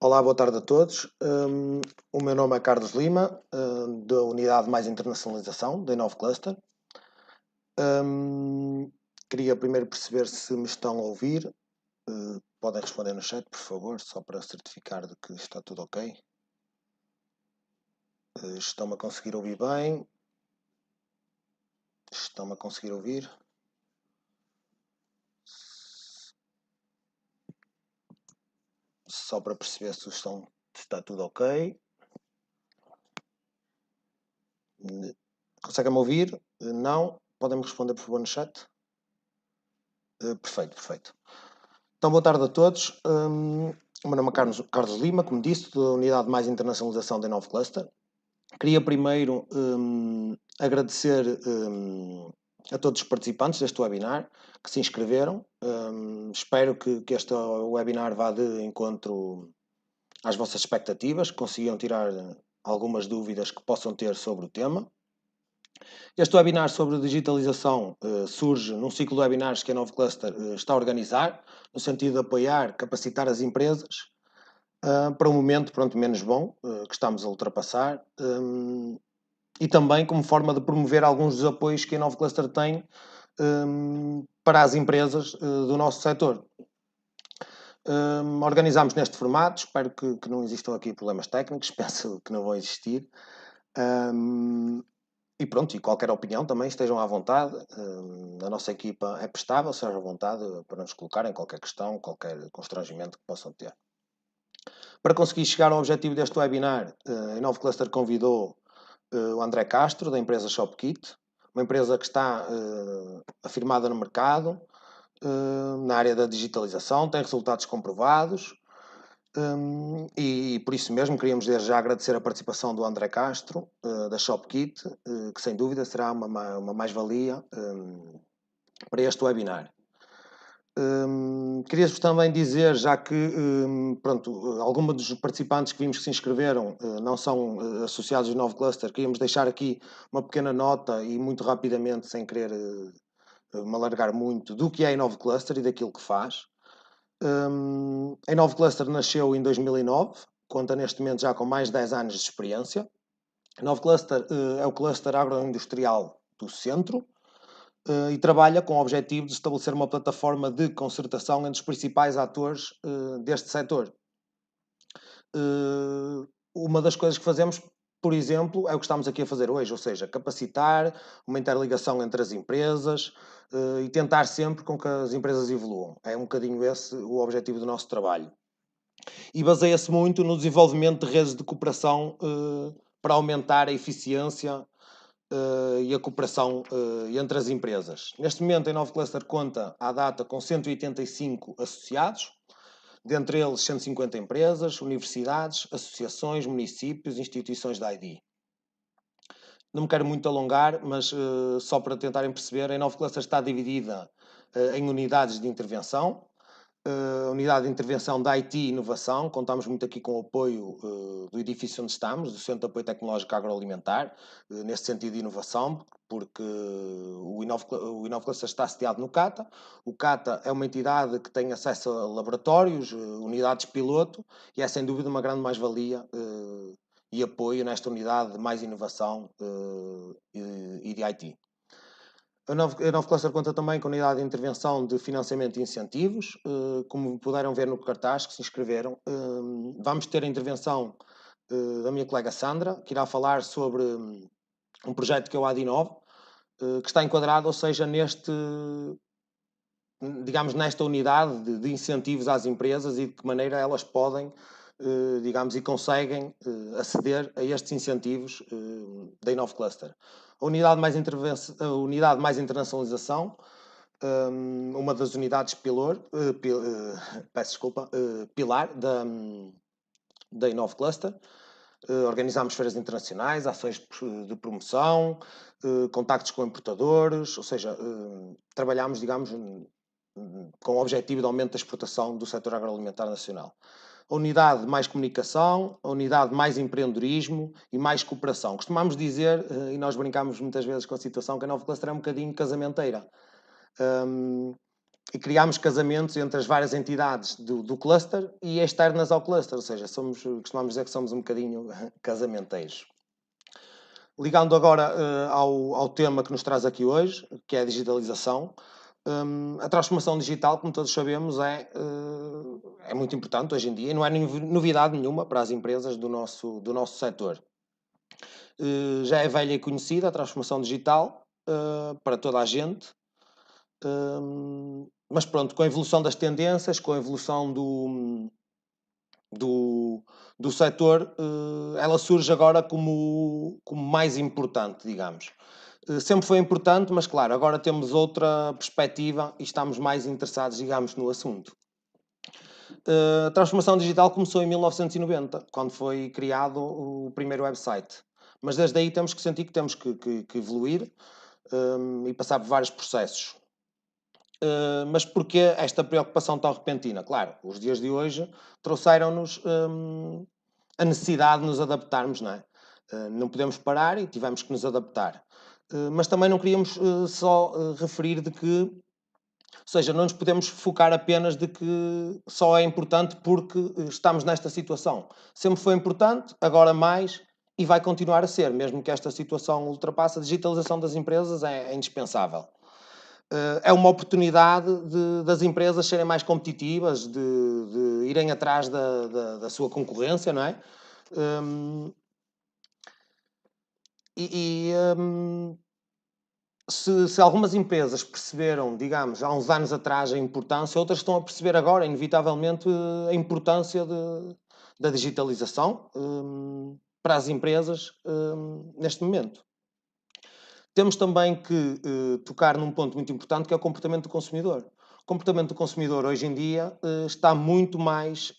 Olá, boa tarde a todos. O meu nome é Carlos Lima, da Unidade Mais Internacionalização, da Inove Cluster. Queria primeiro perceber se me estão a ouvir. Podem responder no chat, por favor, só para certificar de que está tudo ok. Estão-me a conseguir ouvir bem? Estão-me a conseguir ouvir? Só para perceber se está tudo ok. Conseguem-me ouvir? Não? Podem-me responder, por favor, no chat? Perfeito. Então, boa tarde a todos. O meu nome é Carlos Lima, como disse, da Unidade Mais Internacionalização da Inove Cluster. Queria primeiro agradecer a todos os participantes deste webinar que se inscreveram. Espero que este webinar vá de encontro às vossas expectativas, que consigam tirar algumas dúvidas que possam ter sobre o tema. Este webinar sobre digitalização surge num ciclo de webinars que a Inove Cluster está a organizar, no sentido de apoiar, capacitar as empresas para um momento menos bom que estamos a ultrapassar e também como forma de promover alguns dos apoios que a Inove Cluster tem para as empresas do nosso setor. Organizámos neste formato, espero que não existam aqui problemas técnicos, penso que não vão existir. E pronto, e qualquer opinião também estejam à vontade. A nossa equipa é prestável, sejam à vontade para nos colocarem qualquer questão, qualquer constrangimento que possam ter. Para conseguir chegar ao objetivo deste webinar, a Inove Cluster convidou o André Castro, da empresa ShopKit, uma empresa que está afirmada no mercado, na área da digitalização, tem resultados comprovados. E por isso mesmo queríamos desde já agradecer a participação do André Castro, da ShopKit, que sem dúvida será uma mais-valia para este webinar. Queria-vos também dizer, já que alguns dos participantes que vimos que se inscreveram não são associados ao Inove Cluster, queríamos deixar aqui uma pequena nota e muito rapidamente, sem querer me alargar muito, do que é a Inove Cluster e daquilo que faz. A Inove Cluster nasceu em 2009, conta neste momento já com mais de 10 anos de experiência. A Inove Cluster é o cluster agroindustrial do centro e trabalha com o objetivo de estabelecer uma plataforma de concertação entre os principais atores deste setor. Uma das coisas que fazemos, por exemplo, é o que estamos aqui a fazer hoje, ou seja, capacitar, uma interligação entre as empresas e tentar sempre com que as empresas evoluam. É um bocadinho esse o objetivo do nosso trabalho. E baseia-se muito no desenvolvimento de redes de cooperação para aumentar a eficiência e a cooperação entre as empresas. Neste momento, a Inove Cluster conta, à data, com 185 associados, dentre eles 150 empresas, universidades, associações, municípios, instituições da ID. Não me quero muito alongar, mas só para tentarem perceber, a Inove Cluster está dividida em unidades de intervenção. A unidade de intervenção da IT e inovação, contamos muito aqui com o apoio do edifício onde estamos, do Centro de Apoio Tecnológico Agroalimentar, neste sentido de inovação, porque o Inove Cluster está sediado no CATA. O CATA é uma entidade que tem acesso a laboratórios, unidades piloto, e é sem dúvida uma grande mais-valia e apoio nesta unidade de mais inovação e de IT. A Inove Cluster conta também com a unidade de intervenção de financiamento e incentivos. Como puderam ver no cartaz que se inscreveram, vamos ter a intervenção da minha colega Sandra, que irá falar sobre um projeto que é o Adinove, que está enquadrado, ou seja, nesta unidade de incentivos às empresas e de que maneira elas podem, e conseguem aceder a estes incentivos da Inove Cluster. A unidade mais internacionalização, uma das unidades pilar da Inove Cluster. Organizámos feiras internacionais, ações de promoção, contactos com importadores, ou seja, trabalhámos, com o objetivo de aumento da exportação do setor agroalimentar nacional. A unidade mais comunicação, a unidade mais empreendedorismo e mais cooperação. Costumamos dizer, e nós brincamos muitas vezes com a situação, que a Inove Cluster é um bocadinho casamenteira. e criámos casamentos entre as várias entidades do cluster e externas ao cluster, ou seja, costumamos dizer que somos um bocadinho casamenteiros. Ligando agora ao tema que nos traz aqui hoje, que é a digitalização, a transformação digital, como todos sabemos, é muito importante hoje em dia e não é novidade nenhuma para as empresas do nosso setor. Já é velha e conhecida a transformação digital para toda a gente, mas pronto, com a evolução das tendências, com a evolução do setor, ela surge agora como mais importante, digamos. Sempre foi importante, mas claro, agora temos outra perspectiva e estamos mais interessados, digamos, no assunto. A transformação digital começou em 1990, quando foi criado o primeiro website. Mas desde aí temos que sentir que temos que evoluir e passar por vários processos. Mas porquê esta preocupação tão repentina? Claro, os dias de hoje trouxeram-nos a necessidade de nos adaptarmos, não é? Não podemos parar e tivemos que nos adaptar. Mas também não queríamos só referir de que, ou seja, não nos podemos focar apenas de que só é importante porque estamos nesta situação. Sempre foi importante, agora mais, e vai continuar a ser, mesmo que esta situação ultrapasse, a digitalização das empresas é indispensável. É uma oportunidade das empresas serem mais competitivas, de irem atrás da sua concorrência, não é? Se algumas empresas perceberam, digamos, há uns anos atrás a importância, outras estão a perceber agora, inevitavelmente, a importância da digitalização para as empresas neste momento. Temos também que tocar num ponto muito importante, que é o comportamento do consumidor. O comportamento do consumidor hoje em dia está muito mais,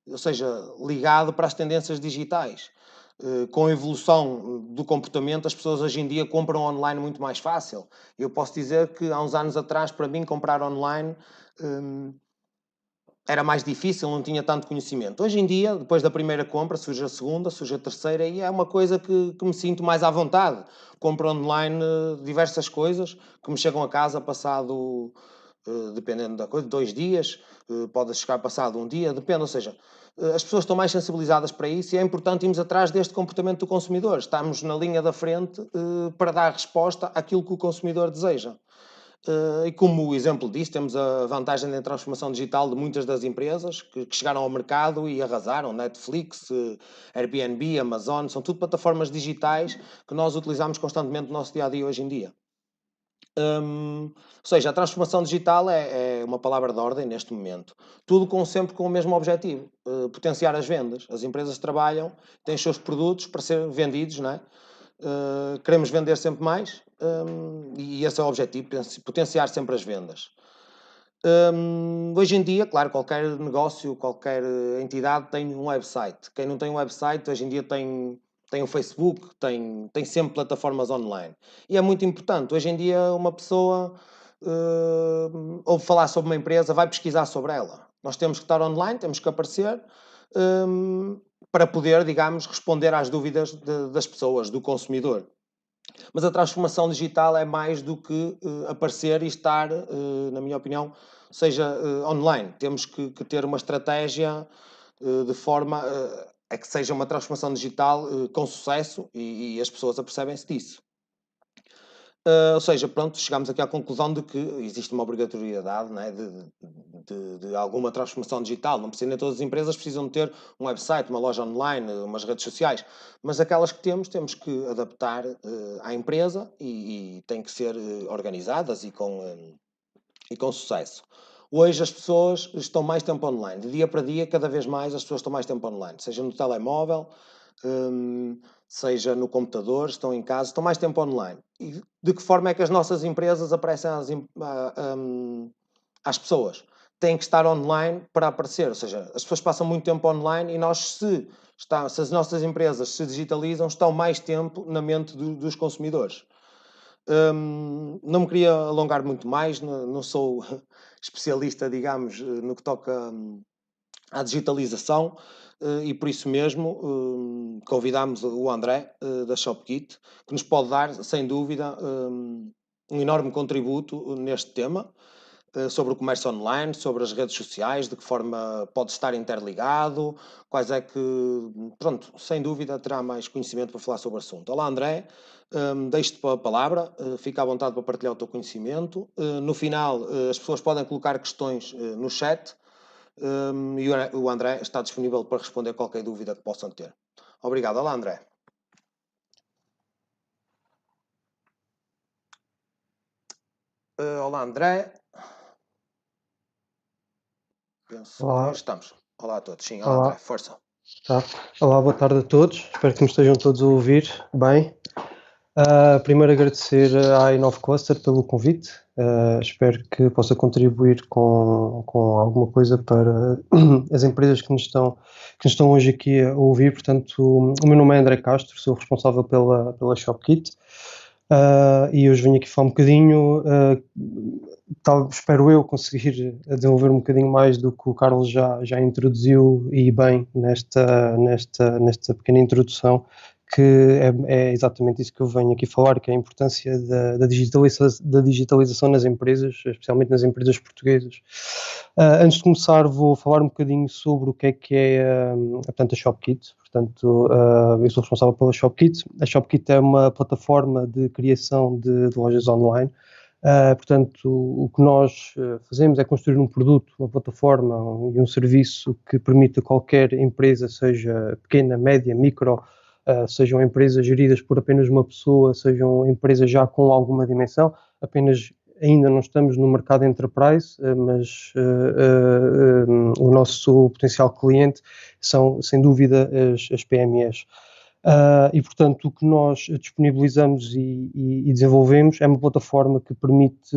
ou seja, ligado para as tendências digitais. Com a evolução do comportamento, as pessoas hoje em dia compram online muito mais fácil. Eu posso dizer que há uns anos atrás, para mim, comprar online era mais difícil, não tinha tanto conhecimento. Hoje em dia, depois da primeira compra, surge a segunda, surge a terceira, e é uma coisa que me sinto mais à vontade. Compro online diversas coisas que me chegam a casa passado, dependendo da coisa, 2 dias, pode chegar passado um dia, depende, ou seja, as pessoas estão mais sensibilizadas para isso e é importante irmos atrás deste comportamento do consumidor. Estamos na linha da frente para dar resposta àquilo que o consumidor deseja. E como exemplo disso, temos a vantagem da transformação digital de muitas das empresas que chegaram ao mercado e arrasaram. Netflix, Airbnb, Amazon, são tudo plataformas digitais que nós utilizamos constantemente no nosso dia-a-dia hoje em dia. Ou seja, a transformação digital é uma palavra de ordem neste momento. Tudo sempre com o mesmo objetivo, potenciar as vendas. As empresas trabalham, têm os seus produtos para serem vendidos, não é? Queremos vender sempre mais e esse é o objetivo, potenciar sempre as vendas. Hoje em dia, claro, qualquer negócio, qualquer entidade tem um website. Quem não tem um website, hoje em dia tem um Facebook, tem sempre plataformas online. E é muito importante. Hoje em dia, uma pessoa ouve falar sobre uma empresa, vai pesquisar sobre ela. Nós temos que estar online, temos que aparecer para poder, digamos, responder às dúvidas das pessoas, do consumidor. Mas a transformação digital é mais do que aparecer e estar, na minha opinião, seja online. Temos que ter uma estratégia de forma a que seja uma transformação digital com sucesso e as pessoas apercebem-se disso. Ou seja, pronto, chegamos aqui à conclusão de que existe uma obrigatoriedade, né, de alguma transformação digital. Não precisa, nem todas as empresas precisam de ter um website, uma loja online, umas redes sociais, mas aquelas que temos que adaptar à empresa e têm que ser organizadas e com sucesso. Hoje as pessoas estão mais tempo online. De dia para dia, cada vez mais as pessoas estão mais tempo online. Seja no telemóvel, seja no computador, estão em casa, estão mais tempo online. E de que forma é que as nossas empresas aparecem às pessoas? Têm que estar online para aparecer. Ou seja, as pessoas passam muito tempo online e nós, se as nossas empresas se digitalizam, estão mais tempo na mente dos consumidores. Não me queria alongar muito mais, não sou especialista, digamos, no que toca à digitalização e por isso mesmo convidámos o André da ShopKit, que nos pode dar, sem dúvida, um enorme contributo neste tema. sobre o comércio online, sobre as redes sociais, de que forma pode estar interligado, quais é que, pronto, sem dúvida terá mais conhecimento para falar sobre o assunto. Olá André, deixo-te a palavra, fica à vontade para partilhar o teu conhecimento. No final, as pessoas podem colocar questões no chat e o André está disponível para responder qualquer dúvida que possam ter. Obrigado. Olá André. Olá André. Penso Olá, que estamos. Olá a todos. Sim, olá André, olá, força. tá. Olá, boa tarde a todos. Espero que me estejam todos a ouvir bem. Primeiro agradecer à InnovCluster pelo convite. Espero que possa contribuir com alguma coisa para as empresas que nos estão hoje aqui a ouvir. Portanto, o meu nome é André Castro, sou responsável pela ShopKit. E hoje venho aqui falar um bocadinho, espero eu conseguir desenvolver um bocadinho mais do que o Carlos já introduziu e bem nesta pequena introdução, que é exatamente isso que eu venho aqui falar, que é a importância da digitalização nas empresas, especialmente nas empresas portuguesas. Antes de começar, vou falar um bocadinho sobre o que é portanto, a ShopKit. Portanto, eu sou responsável pela ShopKit. A ShopKit é uma plataforma de criação de lojas online. Portanto, o que nós fazemos é construir um produto, uma plataforma e um serviço que permita qualquer empresa, seja pequena, média, micro, sejam empresas geridas por apenas uma pessoa, sejam empresas já com alguma dimensão, apenas ainda não estamos no mercado enterprise, mas o nosso potencial cliente são, sem dúvida, as PMEs. E, portanto, o que nós disponibilizamos e desenvolvemos é uma plataforma que permite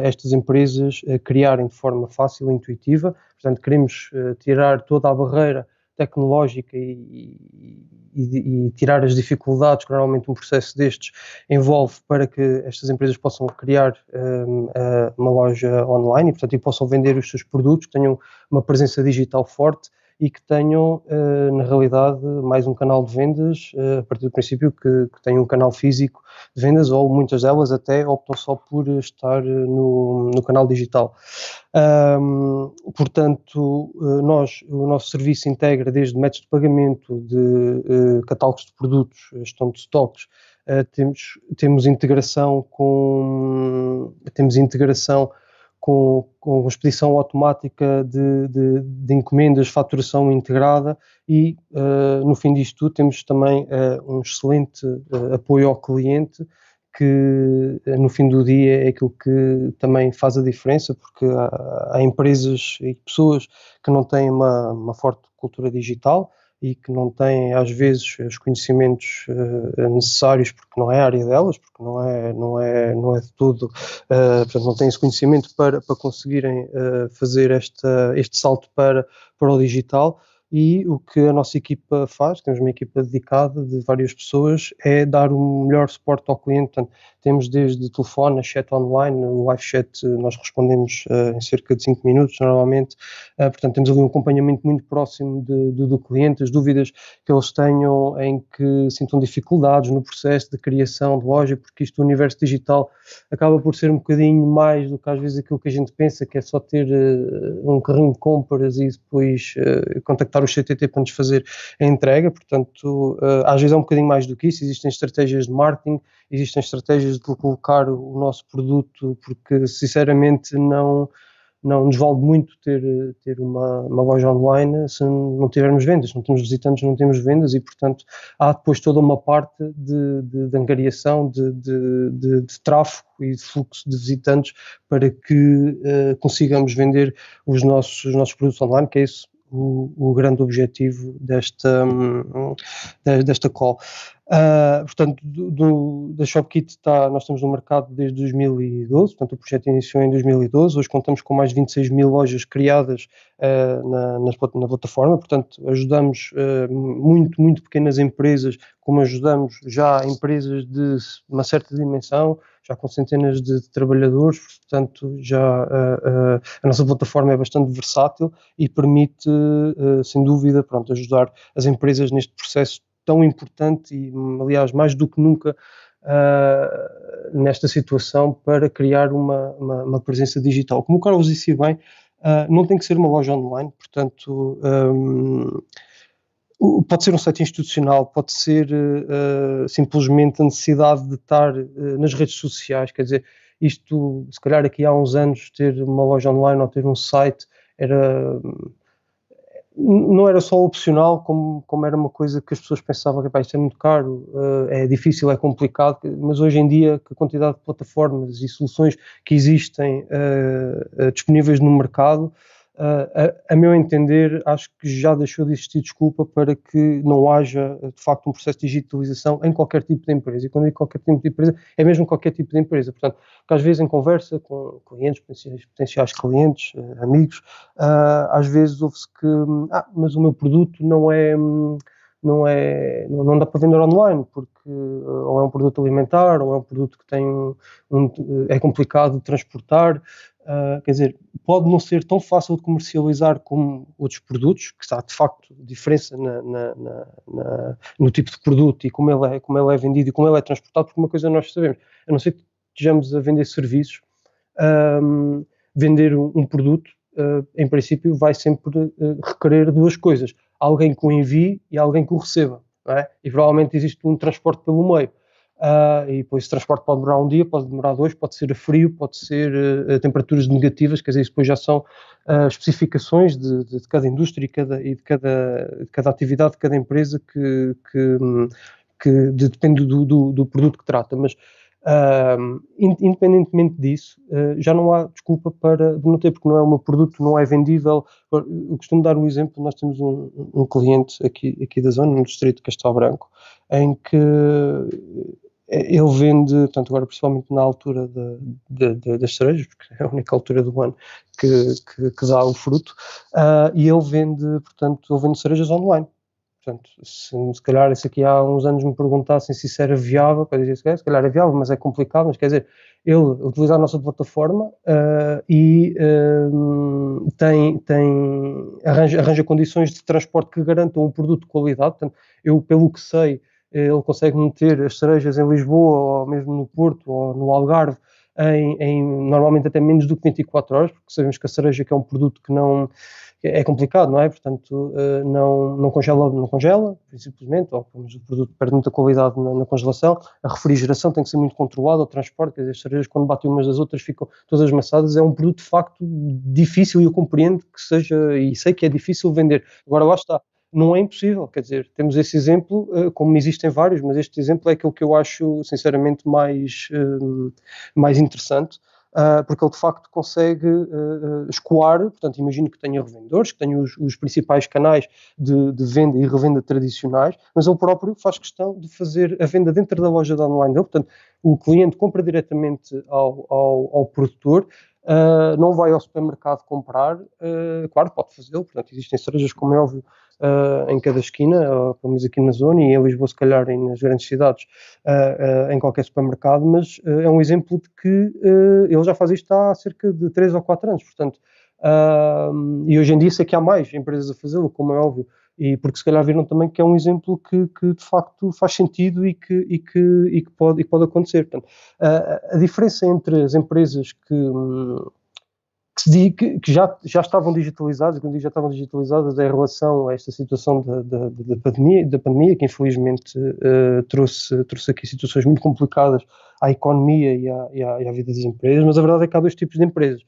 estas empresas criarem de forma fácil e intuitiva. Portanto, queremos tirar toda a barreira tecnológica e tirar as dificuldades que normalmente um processo destes envolve para que estas empresas possam criar uma loja online e possam vender os seus produtos, que tenham uma presença digital forte e que tenham, na realidade, mais um canal de vendas, a partir do princípio que tenham um canal físico de vendas, ou muitas delas até optam só por estar no canal digital. Portanto, o nosso serviço integra desde métodos de pagamento, de catálogos de produtos, gestão de estoques, temos integração com expedição automática de encomendas, faturação integrada e, no fim disto tudo, temos também um excelente apoio ao cliente, que no fim do dia é aquilo que também faz a diferença, porque há empresas e pessoas que não têm uma forte cultura digital e que não têm, às vezes, os conhecimentos necessários, porque não é a área delas, porque não é de tudo, portanto, não têm esse conhecimento para conseguirem fazer este salto para o digital. E o que a nossa equipa faz, temos uma equipa dedicada de várias pessoas, é dar o melhor suporte ao cliente. Portanto, temos desde telefone a chat online, no live chat nós respondemos em cerca de 5 minutos normalmente, portanto temos ali um acompanhamento muito próximo do cliente, as dúvidas que eles tenham, em que sintam dificuldades no processo de criação de loja, porque isto, o universo digital, acaba por ser um bocadinho mais do que às vezes aquilo que a gente pensa, que é só ter um carrinho de compras e depois contactar o CTT para nos fazer a entrega. Portanto, às vezes é um bocadinho mais do que isso. Existem estratégias de marketing, existem estratégias de colocar o nosso produto, porque sinceramente não nos vale muito ter uma loja online se não tivermos vendas, não temos visitantes, não temos vendas, e portanto há depois toda uma parte de angariação, de tráfego e de fluxo de visitantes para que consigamos vender os nossos produtos online, que é isso o grande objetivo desta call. Portanto, da ShopKit nós estamos no mercado desde 2012, portanto o projeto iniciou em 2012, hoje contamos com mais de 26 mil lojas criadas na plataforma, portanto ajudamos muito pequenas empresas, como ajudamos já empresas de uma certa dimensão, já com centenas de trabalhadores, portanto a nossa plataforma é bastante versátil e permite, sem dúvida, ajudar as empresas neste processo tão importante e, aliás, mais do que nunca nesta situação para criar uma presença digital. Como o Carlos disse bem, não tem que ser uma loja online, portanto, pode ser um site institucional, pode ser simplesmente a necessidade de estar nas redes sociais, quer dizer, isto, se calhar aqui há uns anos, ter uma loja online ou ter um site não era só opcional, como era uma coisa que as pessoas pensavam que isto é muito caro, é difícil, é complicado, mas hoje em dia, com a quantidade de plataformas e soluções que existem disponíveis no mercado, a meu entender, acho que já deixou de existir desculpa para que não haja, de facto, um processo de digitalização em qualquer tipo de empresa. E quando digo qualquer tipo de empresa, é mesmo qualquer tipo de empresa. Portanto, porque às vezes em conversa com clientes, potenciais clientes, amigos, às vezes ouve-se que, mas o meu produto não dá para vender online, porque ou é um produto alimentar, ou é um produto que tem é complicado de transportar. Quer dizer, pode não ser tão fácil de comercializar como outros produtos, que está de facto diferença no tipo de produto e como ele é vendido e como ele é transportado, porque uma coisa nós sabemos, a não ser que estejamos a vender serviços, vender um produto, em princípio, vai sempre requerer duas coisas: alguém que o envie e alguém que o receba, não é? E provavelmente existe um transporte pelo meio. E depois esse transporte pode demorar um dia, pode demorar dois, pode ser a frio, pode ser a temperaturas negativas, quer dizer, isso depois já são especificações de cada indústria e de cada atividade de cada empresa que depende do produto que trata, mas independentemente disso, já não há desculpa para não ter, porque não é o meu produto, não é vendível. Eu costumo dar o exemplo, nós temos um cliente aqui da zona, no distrito de Castelo Branco, em que ele vende, portanto, agora principalmente na altura das cerejas, porque é a única altura do ano que dá o fruto, e ele vende cerejas online. Portanto, se calhar se aqui há uns anos me perguntassem se isso era viável, para dizer se calhar é viável, mas é complicado, mas quer dizer, ele utiliza a nossa plataforma e arranja condições de transporte que garantam um produto de qualidade. Portanto, eu, pelo que sei, ele consegue meter as cerejas em Lisboa, ou mesmo no Porto, ou no Algarve, normalmente até menos do que 24 horas, porque sabemos que a cereja que é um produto que não é complicado, não é? Portanto, não congela, simplesmente, ou pelo menos o produto perde muita qualidade na congelação. A refrigeração tem que ser muito controlada, o transporte, quer dizer, as cerejas quando batem umas das outras ficam todas amassadas. É um produto de facto difícil, e eu compreendo que seja, e sei que é difícil vender. Agora lá está, não é impossível, quer dizer, temos esse exemplo, como existem vários, mas este exemplo é aquele que eu acho sinceramente mais interessante. Porque ele de facto consegue escoar, portanto imagino que tenha revendedores, que tenha os principais canais de venda e revenda tradicionais, mas ele próprio faz questão de fazer a venda dentro da loja de online dele, portanto o cliente compra diretamente ao produtor, não vai ao supermercado comprar, claro, pode fazê-lo, portanto existem cerejas, como é óbvio, em cada esquina, pelo menos aqui na zona, e em Lisboa se calhar nas grandes cidades, em qualquer supermercado, mas é um exemplo de que ele já faz isto há cerca de 3 ou 4 anos, portanto, e hoje em dia sei que há mais empresas a fazê-lo, como é óbvio, e porque se calhar viram também que é um exemplo que de facto faz sentido e que pode acontecer. Portanto, a diferença entre as empresas que já estavam digitalizadas, e quando digo já estavam digitalizadas é em relação a esta situação da pandemia, que infelizmente trouxe aqui situações muito complicadas à economia e à vida das empresas, mas a verdade é que há dois tipos de empresas.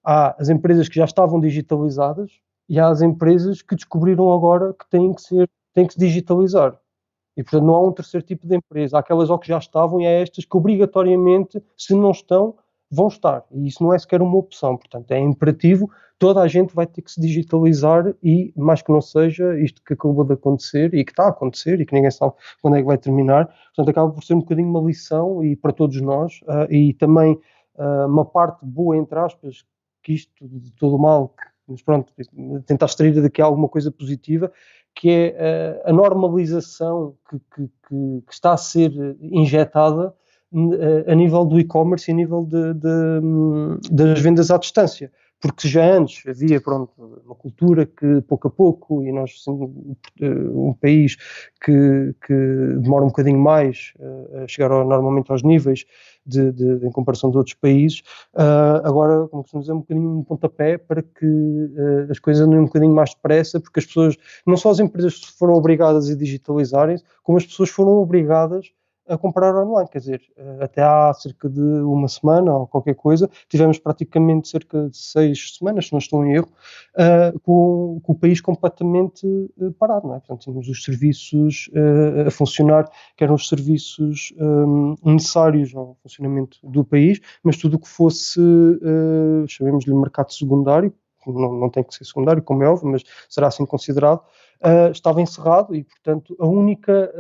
Há as empresas que já estavam digitalizadas e há as empresas que descobriram agora que têm que se digitalizar. E, portanto, não há um terceiro tipo de empresa. Há aquelas que já estavam e há estas que obrigatoriamente, se não estão, vão estar. E isso não é sequer uma opção. Portanto, é imperativo, toda a gente vai ter que se digitalizar e, mais que não seja, isto que acabou de acontecer e que está a acontecer e que ninguém sabe quando é que vai terminar, portanto, acaba por ser um bocadinho uma lição e para todos nós, e também uma parte boa, entre aspas, que isto de todo o mal, mas pronto, tentar extrair daqui alguma coisa positiva, que é a normalização que está a ser injetada a nível do e-commerce e a nível das vendas à distância. porque já antes havia, pronto, uma cultura que pouco a pouco, e nós, um país que demora um bocadinho mais a chegar normalmente aos níveis em comparação de outros países, agora, como costumamos dizer, um bocadinho um pontapé para que as coisas andem um bocadinho mais depressa, porque as pessoas, não só as empresas foram obrigadas a digitalizarem-se, como as pessoas foram obrigadas a comprar online, quer dizer, até há cerca de uma semana ou qualquer coisa, tivemos praticamente cerca de 6 semanas, se não estou em erro, com o país completamente parado, não é? Portanto, tínhamos os serviços a funcionar, que eram os serviços necessários ao funcionamento do país, mas tudo o que fosse, chamemos-lhe mercado secundário, não tem que ser secundário, como é óbvio, mas será assim considerado, estava encerrado e, portanto, a única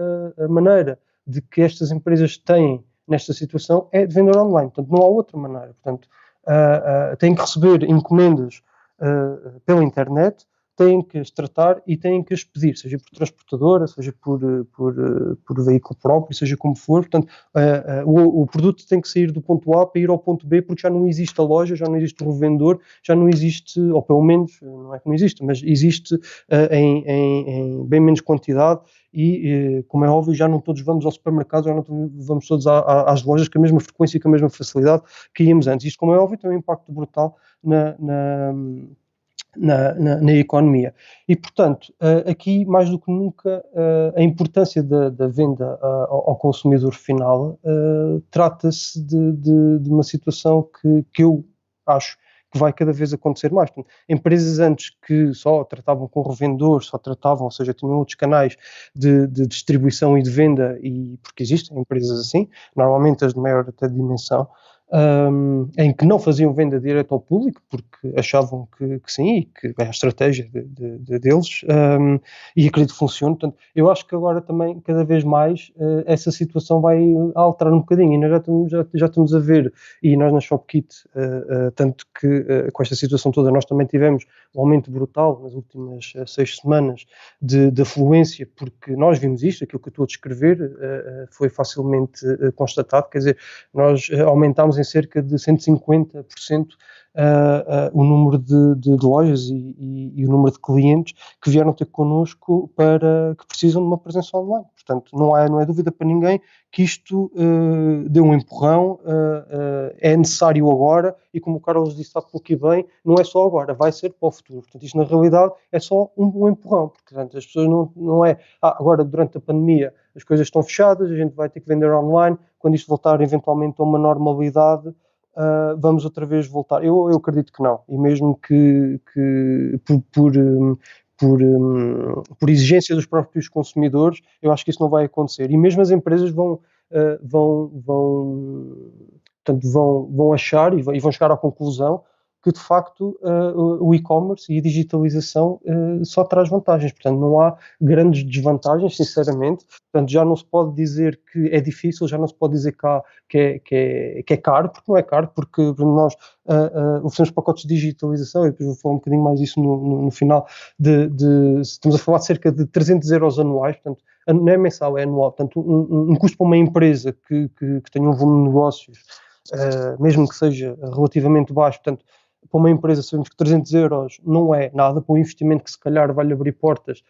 maneira de que estas empresas têm nesta situação é de vender online. Portanto, não há outra maneira. Portanto, têm que receber encomendas pela internet, têm que as tratar e têm que as pedir, seja por transportadora, seja por veículo próprio, seja como for. Portanto, o produto tem que sair do ponto A para ir ao ponto B, porque já não existe a loja, já não existe o revendedor, já não existe, ou pelo menos, não é que não existe, mas existe em bem menos quantidade e, como é óbvio, já não todos vamos ao supermercado, já não vamos todos às lojas com a mesma frequência e com a mesma facilidade que íamos antes. Isto, como é óbvio, tem um impacto brutal na economia. E, portanto, aqui, mais do que nunca, a importância da venda ao consumidor final trata-se de uma situação que eu acho que vai cada vez acontecer mais. Portanto, empresas antes que só tratavam com revendedores, só tratavam, ou seja, tinham outros canais de distribuição e de venda, e porque existem empresas assim, normalmente as de maior até dimensão, em que não faziam venda direta ao público, porque achavam que sim, e que é a estratégia deles, e acredito que funcione. Portanto, eu acho que agora também, cada vez mais, essa situação vai alterar um bocadinho, e nós já estamos a ver, e nós na ShopKit, tanto que com esta situação toda nós também tivemos um aumento brutal nas últimas 6 semanas de afluência, porque nós vimos isto, aquilo que eu estou a descrever, foi facilmente constatado, quer dizer, nós aumentámos em cerca de 150% o número de lojas e o número de clientes que vieram ter connosco que precisam de uma presença online. Portanto, não é dúvida para ninguém que isto deu um empurrão, é necessário agora e, como o Carlos disse há pouco e bem, não é só agora, vai ser para o futuro. Portanto, isto na realidade é só um empurrão, porque portanto, as pessoas não é agora durante a pandemia as coisas estão fechadas, a gente vai ter que vender online, quando isto voltar eventualmente a uma normalidade, vamos outra vez voltar. Eu acredito que não, e mesmo que por exigência dos próprios consumidores, eu acho que isso não vai acontecer. E mesmo as empresas portanto, vão achar e vão chegar à conclusão que, de facto, o e-commerce e a digitalização só traz vantagens. Portanto, não há grandes desvantagens, sinceramente. Portanto, já não se pode dizer que é difícil, já não se pode dizer que é caro, porque não é caro, porque nós oferecemos pacotes de digitalização, e depois vou falar um bocadinho mais disso no final, estamos a falar de cerca de 300 euros anuais, portanto, não é mensal, é anual. Portanto, um custo para uma empresa que tenha um volume de negócios, mesmo que seja relativamente baixo, portanto, para uma empresa sabemos que 300 euros não é nada, para um investimento que se calhar vai-lhe abrir portas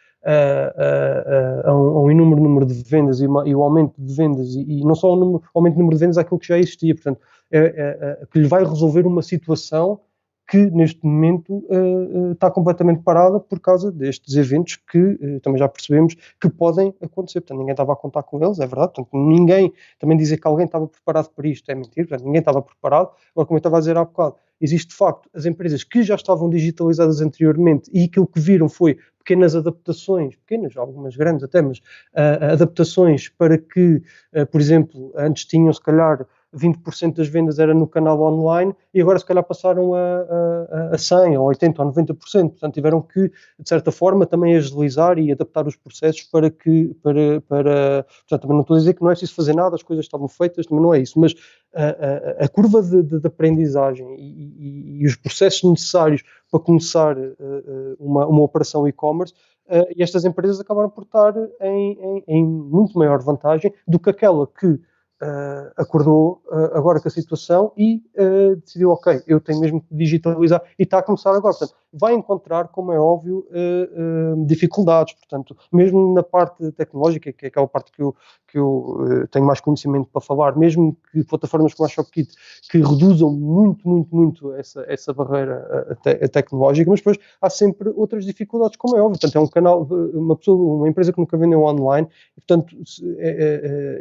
a um inúmero número de vendas e o aumento de vendas, e não só o aumento de número de vendas àquilo que já existia, portanto, que lhe vai resolver uma situação que neste momento está completamente parada por causa destes eventos que também já percebemos que podem acontecer. Portanto, ninguém estava a contar com eles, é verdade. Portanto, ninguém, também dizer que alguém estava preparado para isto é mentira. Portanto, ninguém estava preparado. Agora, como eu estava a dizer há bocado, existe de facto as empresas que já estavam digitalizadas anteriormente e aquilo que viram foi pequenas adaptações, pequenas, algumas grandes até, mas adaptações para que, por exemplo, antes tinham se calhar 20% das vendas era no canal online e agora se calhar passaram a 100% ou 80% ou 90%, portanto tiveram que, de certa forma, também agilizar e adaptar os processos portanto, também não estou a dizer que não é preciso fazer nada, as coisas estavam feitas, também não é isso, mas a curva de aprendizagem e os processos necessários para começar uma operação e-commerce, e estas empresas acabaram por estar em muito maior vantagem do que aquela que acordou agora com a situação e decidiu, ok, eu tenho mesmo que digitalizar, e está a começar agora. Portanto, vai encontrar, como é óbvio, dificuldades. Portanto, mesmo na parte tecnológica, que é aquela parte que eu tenho mais conhecimento para falar, mesmo que plataformas como a ShopKit, que reduzam muito essa barreira tecnológica, mas depois há sempre outras dificuldades, como é óbvio. Portanto, é um canal, uma empresa que nunca vendeu online, e, portanto,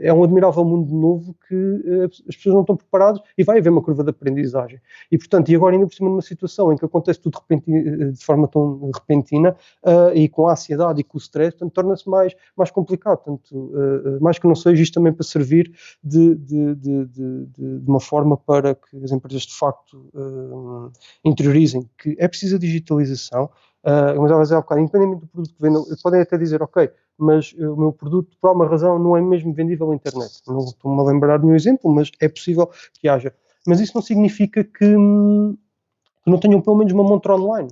é um admirável mundo novo que as pessoas não estão preparadas, e vai haver uma curva de aprendizagem. E, portanto, e agora ainda por cima numa situação em que acontece tudo de forma tão repentina, e com a ansiedade e com o stress, portanto, torna-se mais complicado. Portanto, mais que não seja, isto também para servir de uma forma para que as empresas de facto interiorizem que é preciso a digitalização. Como estava a dizer há bocado, independente do produto que vendam, podem até dizer, ok, mas o meu produto, por alguma razão, não é mesmo vendível na internet. Não estou-me a lembrar de nenhum exemplo, mas é possível que haja. Mas isso não significa que não tenham pelo menos uma montra online,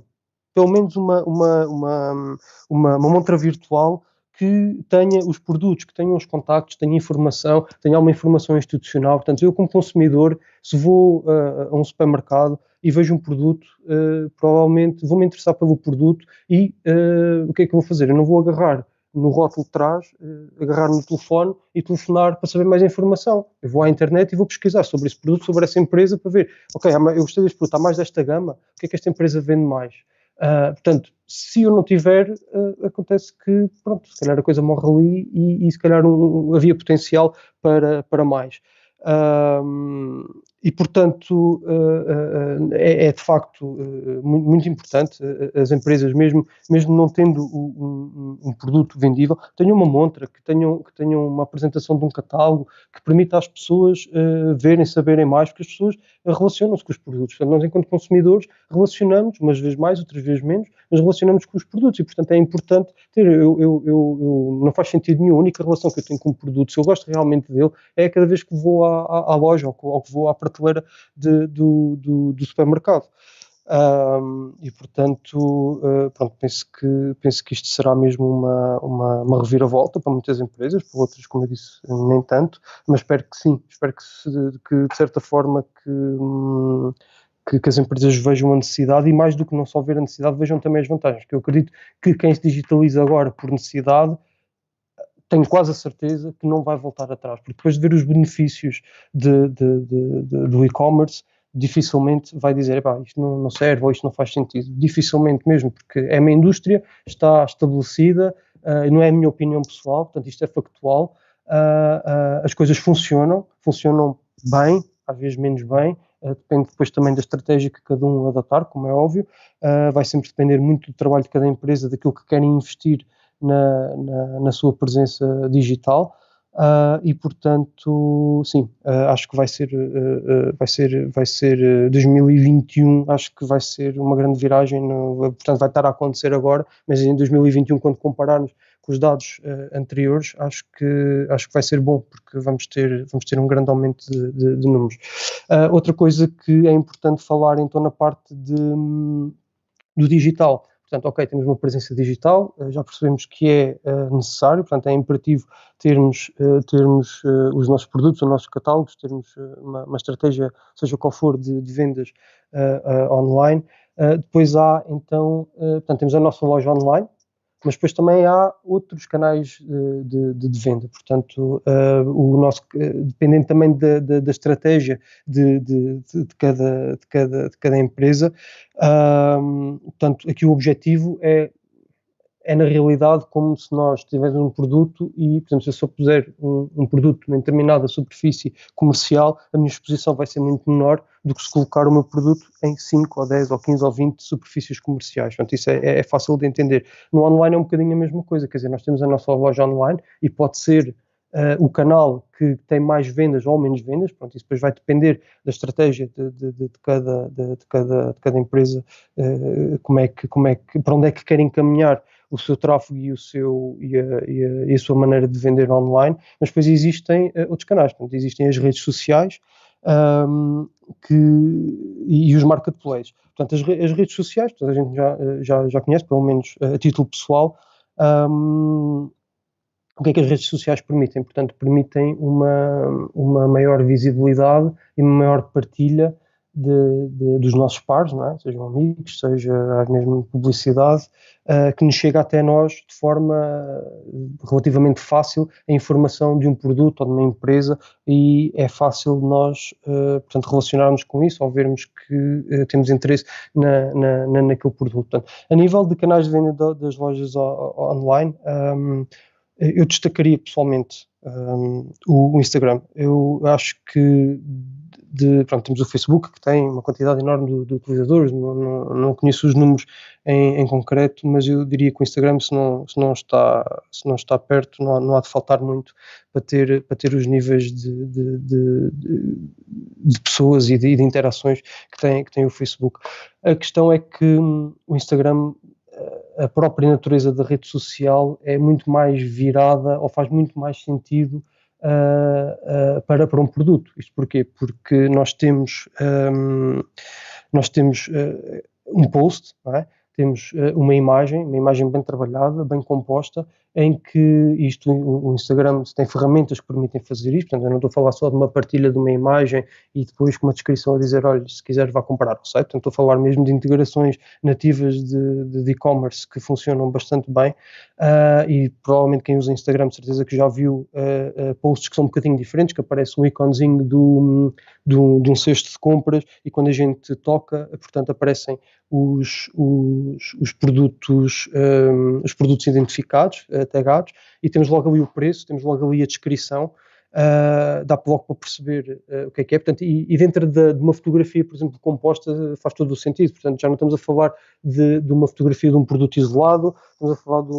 pelo menos uma montra virtual que tenha os produtos, que tenha os contactos, tenha informação, tenha alguma informação institucional. Portanto, eu como consumidor, se vou a um supermercado e vejo um produto, provavelmente vou-me interessar pelo produto e o que é que eu vou fazer? Eu não vou agarrar no rótulo de trás, agarrar no telefone e telefonar para saber mais informação. Eu vou à internet e vou pesquisar sobre esse produto, sobre essa empresa, para ver, ok, eu gostei deste produto, há mais desta gama, o que é que esta empresa vende mais? Portanto, se eu não tiver, acontece que, pronto, se calhar a coisa morre ali e se calhar havia potencial para mais. E, portanto, é de facto muito importante as empresas, mesmo não tendo um produto vendível, tenham uma montra, que tenham uma apresentação de um catálogo que permita às pessoas verem, saberem mais, porque as pessoas relacionam-se com os produtos. Portanto, nós, enquanto consumidores, relacionamos, umas vezes mais, outras vezes menos, mas relacionamos com os produtos e, portanto, é importante ter. Não faz sentido nenhum. A única relação que eu tenho com o produto, se eu gosto realmente dele, é cada vez que vou à loja ou que vou à prateleira do supermercado. E, portanto, pronto, penso que isto será mesmo uma reviravolta para muitas empresas, para outras, como eu disse, nem tanto, mas espero que sim, espero que de certa forma que as empresas vejam a necessidade, e mais do que não só ver a necessidade, vejam também as vantagens, que eu acredito que quem se digitaliza agora por necessidade, tenho quase a certeza que não vai voltar atrás, porque depois de ver os benefícios do e-commerce, dificilmente vai dizer, isto não serve ou isto não faz sentido. Dificilmente mesmo, porque é uma indústria, está estabelecida, não é a minha opinião pessoal, portanto isto é factual, as coisas funcionam bem, às vezes menos bem, depende depois também da estratégia que cada um adotar, como é óbvio, vai sempre depender muito do trabalho de cada empresa, daquilo que querem investir na sua presença digital, e, portanto, sim, acho que vai ser 2021, acho que vai ser uma grande viragem, portanto vai estar a acontecer agora, mas em 2021, quando compararmos com os dados anteriores, acho que vai ser bom, porque vamos ter um grande aumento de números. Outra coisa que é importante falar, então, na parte do digital. Portanto, ok, temos uma presença digital, já percebemos que é necessário, portanto, é imperativo termos os nossos produtos, os nossos catálogos, termos uma estratégia, seja qual for, de vendas online. Depois há, então, portanto, temos a nossa loja online, mas depois também há outros canais de venda. Portanto, o nosso, dependendo também da estratégia de cada empresa, portanto, aqui o objetivo é na realidade como se nós tivéssemos um produto e, por exemplo, se eu só puser um produto em determinada superfície comercial, a minha exposição vai ser muito menor do que se colocar o meu produto em 5 ou 10 ou 15 ou 20 superfícies comerciais. Portanto, isso é fácil de entender. No online é um bocadinho a mesma coisa, quer dizer, nós temos a nossa loja online e pode ser o canal que tem mais vendas ou menos vendas, pronto, isso depois vai depender da estratégia de cada empresa, para onde é que querem encaminhar o seu tráfego e a sua maneira de vender online, mas depois existem outros canais, portanto, existem as redes sociais e os marketplaces. Portanto, as redes sociais, toda a gente já conhece, pelo menos a título pessoal, o que é que as redes sociais permitem? Portanto, permitem uma maior visibilidade e uma maior partilha dos nossos pares, não é? Sejam amigos, seja a mesma publicidade, que nos chega até nós de forma relativamente fácil a informação de um produto ou de uma empresa, e é fácil nós, portanto, relacionarmos com isso ou vermos que temos interesse naquele produto. Portanto, a nível de canais de venda das lojas online, eu destacaria pessoalmente o Instagram. Eu acho que pronto, temos o Facebook, que tem uma quantidade enorme de utilizadores, não conheço os números em concreto, mas eu diria que o Instagram, se não está perto, não há de faltar muito para ter os níveis de pessoas e de interações que tem o Facebook. A questão é que o Instagram, a própria natureza da rede social é muito mais virada, ou faz muito mais sentido para um produto. Isto porquê? Porque nós temos um post, não é? Temos uma imagem bem trabalhada, bem composta, em que o Instagram tem ferramentas que permitem fazer isto. Portanto, eu não estou a falar só de uma partilha de uma imagem e depois com uma descrição a dizer, olha, se quiser vá comprar o site. Portanto, estou a falar mesmo de integrações nativas de e-commerce que funcionam bastante bem, e provavelmente quem usa Instagram, de certeza que já viu posts que são um bocadinho diferentes, que aparece um iconezinho de um cesto de compras, e quando a gente toca, portanto, aparecem os produtos identificados, tagados, e temos logo ali o preço, temos logo ali a descrição, dá logo para perceber o que é. Portanto, e dentro de uma fotografia, por exemplo, composta, faz todo o sentido. Portanto, já não estamos a falar de uma fotografia de um produto isolado, estamos a falar de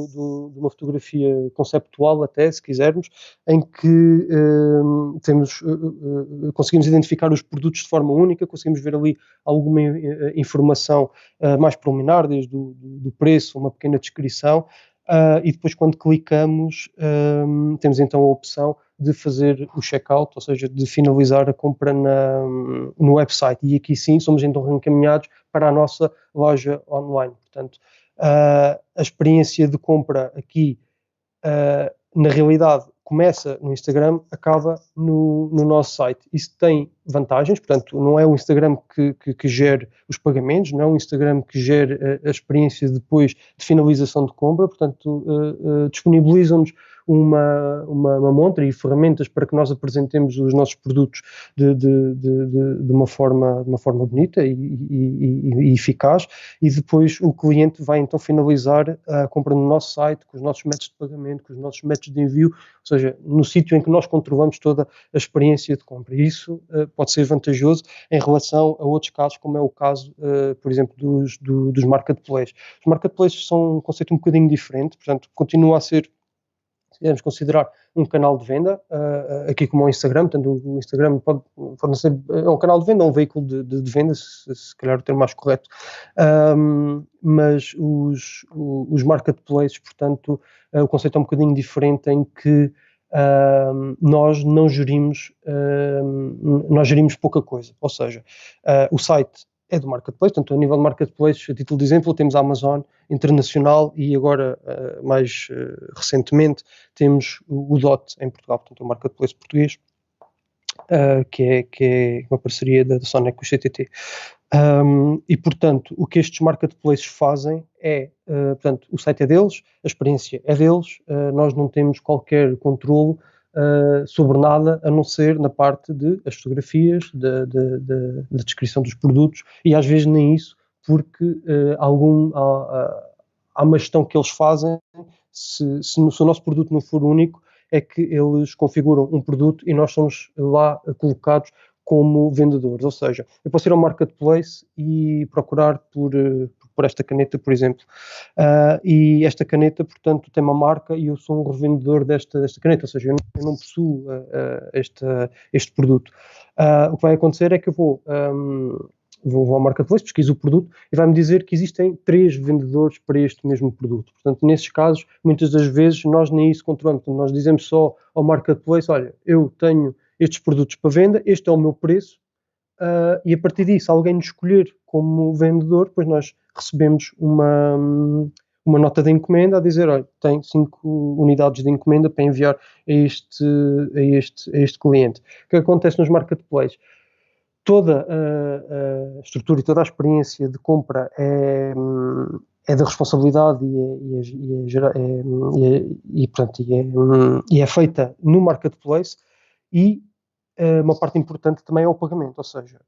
uma fotografia conceptual até, se quisermos, em que conseguimos identificar os produtos de forma única, conseguimos ver ali alguma informação mais preliminar, desde do preço, uma pequena descrição, e depois quando clicamos temos então a opção de fazer o checkout, ou seja, de finalizar a compra no website, e aqui sim somos então encaminhados para a nossa loja online. Portanto, a experiência de compra aqui, na realidade, começa no Instagram, acaba no nosso site. Isso tem vantagens, portanto, não é o Instagram que gere os pagamentos, não é o Instagram que gere a experiência depois de finalização de compra, portanto, disponibilizam-nos uma montra e ferramentas para que nós apresentemos os nossos produtos de uma forma bonita e eficaz, e depois o cliente vai então finalizar a compra no nosso site, com os nossos métodos de pagamento, com os nossos métodos de envio, ou seja, no sítio em que nós controlamos toda a experiência de compra. E isso pode ser vantajoso em relação a outros casos, como é o caso, por exemplo, dos marketplaces. Os marketplaces são um conceito um bocadinho diferente, portanto, continua a ser, podemos considerar, um canal de venda, aqui como o Instagram. Portanto, o Instagram pode não ser um canal de venda, ou um veículo de venda, se calhar o termo mais correto, mas os marketplaces, portanto, o conceito é um bocadinho diferente, em que nós não gerimos, nós gerimos pouca coisa, ou seja, o site é do marketplace. Portanto, a nível de marketplace, a título de exemplo, temos a Amazon Internacional, e agora, mais recentemente, temos o DOT em Portugal, portanto, o marketplace português, que é uma parceria da Sonic com o CTT. E, portanto, o que estes marketplaces fazem é, portanto, o site é deles, a experiência é deles, nós não temos qualquer controlo sobre nada, a não ser na parte das fotografias, da descrição dos produtos, e às vezes nem isso, porque há uma gestão que eles fazem. Se o nosso produto não for único, é que eles configuram um produto e nós somos lá colocados como vendedores. Ou seja, eu posso ir ao marketplace e procurar por esta caneta, por exemplo, e esta caneta, portanto, tem uma marca e eu sou um revendedor desta caneta, ou seja, eu não possuo este produto. O que vai acontecer é que eu vou ao marketplace, pesquiso o produto e vai-me dizer que existem 3 vendedores para este mesmo produto. Portanto, nesses casos, muitas das vezes nós nem isso controlamos. Portanto, nós dizemos só ao marketplace, olha, eu tenho estes produtos para venda, este é o meu preço, e a partir disso, alguém nos escolher como vendedor, depois nós recebemos uma uma nota de encomenda a dizer, olha, tem 5 unidades de encomenda para enviar a este cliente. O que acontece nos marketplaces? Toda a estrutura e toda a experiência de compra é da responsabilidade e é feita no marketplace, e uma parte importante também é o pagamento, ou seja,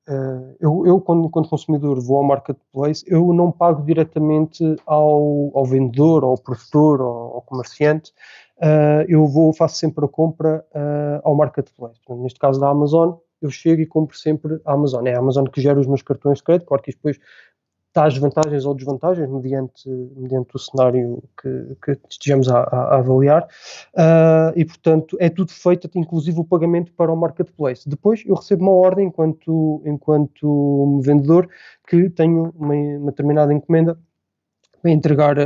eu quando consumidor vou ao marketplace, eu não pago diretamente ao vendedor, ao produtor, ao comerciante, eu faço sempre a compra ao marketplace. Portanto, neste caso da Amazon, eu chego e compro sempre a Amazon. É a Amazon que gera os meus cartões de crédito, claro que depois está as vantagens ou desvantagens mediante o cenário que estejamos a avaliar, e portanto é tudo feito, inclusive o pagamento para o marketplace. Depois eu recebo uma ordem enquanto vendedor, que tenho uma determinada encomenda para entregar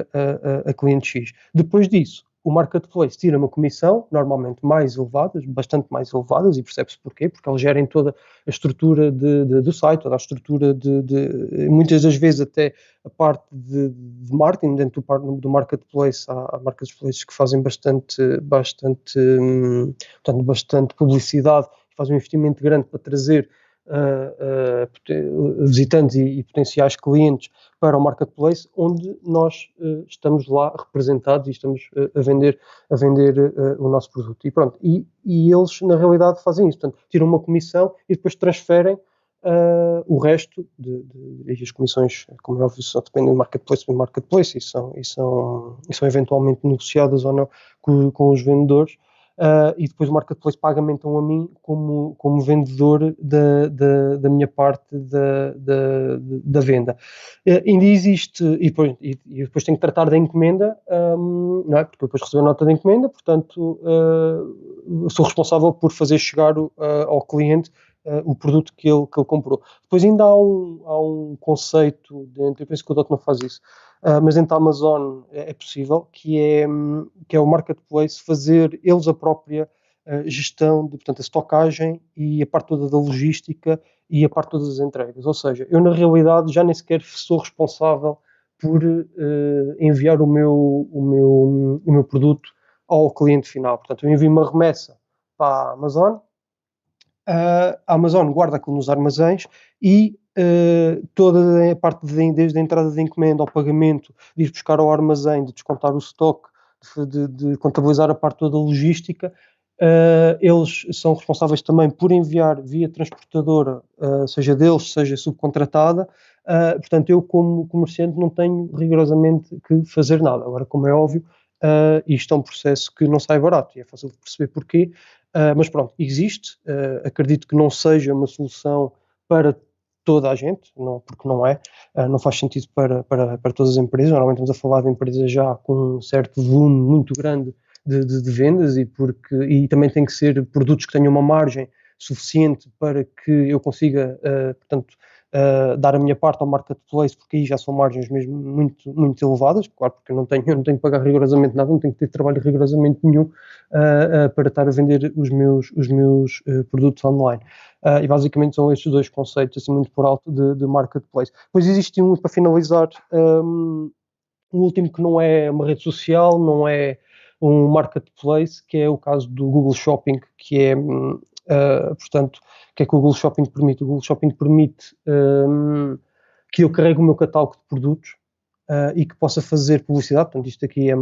a cliente X. Depois disso, o marketplace tira uma comissão, normalmente mais elevadas, bastante mais elevadas, e percebe-se porquê, porque eles gerem toda a estrutura do site, toda a estrutura muitas das vezes até a parte de marketing dentro do marketplace. Há marketplaces que fazem bastante publicidade, fazem um investimento grande para trazer visitantes e potenciais clientes para o marketplace, onde nós estamos lá representados e estamos a vender o nosso produto. E pronto, e eles na realidade fazem isso, portanto, tiram uma comissão e depois transferem o resto e as comissões, como é óbvio, só dependem do marketplace, e são eventualmente negociadas ou não com os vendedores. E depois o marketplace paga-me então a mim como vendedor da minha parte da venda. Ainda existe, e depois tenho que tratar da encomenda, não é? Porque eu depois recebo a nota da encomenda, portanto sou responsável por fazer chegar ao cliente o produto que ele comprou. Depois ainda há um conceito dentro, eu penso que o Dot não faz isso, mas dentro da Amazon é possível, que é o marketplace fazer eles a própria gestão portanto, a estocagem e a parte toda da logística e a parte todas das entregas. Ou seja, eu na realidade já nem sequer sou responsável por enviar o meu produto ao cliente final. Portanto, eu envio uma remessa para a Amazon, a Amazon guarda aquilo nos armazéns e toda a parte desde a entrada de encomenda ao pagamento, de ir buscar ao armazém, de descontar o estoque, de contabilizar a parte toda logística, eles são responsáveis também por enviar via transportadora, seja deles, seja subcontratada. Portanto, eu como comerciante não tenho rigorosamente que fazer nada. Agora, como é óbvio, isto é um processo que não sai barato e é fácil de perceber porquê. Mas pronto, existe, acredito que não seja uma solução para toda a gente, porque não é, não faz sentido para todas as empresas. Normalmente estamos a falar de empresas já com um certo volume muito grande de vendas, e também tem que ser produtos que tenham uma margem suficiente para que eu consiga, portanto, dar a minha parte ao marketplace, porque aí já são margens mesmo muito, muito elevadas, claro, porque eu não tenho que pagar rigorosamente nada, não tenho que ter trabalho rigorosamente nenhum para estar a vender os meus produtos online. E basicamente são estes dois conceitos, assim, muito por alto, de marketplace. Depois existe um, para finalizar, um último que não é uma rede social, não é um marketplace, que é o caso do Google Shopping, que é, portanto, o que é que o Google Shopping permite? O Google Shopping permite que eu carregue o meu catálogo de produtos e que possa fazer publicidade. Portanto, isto aqui é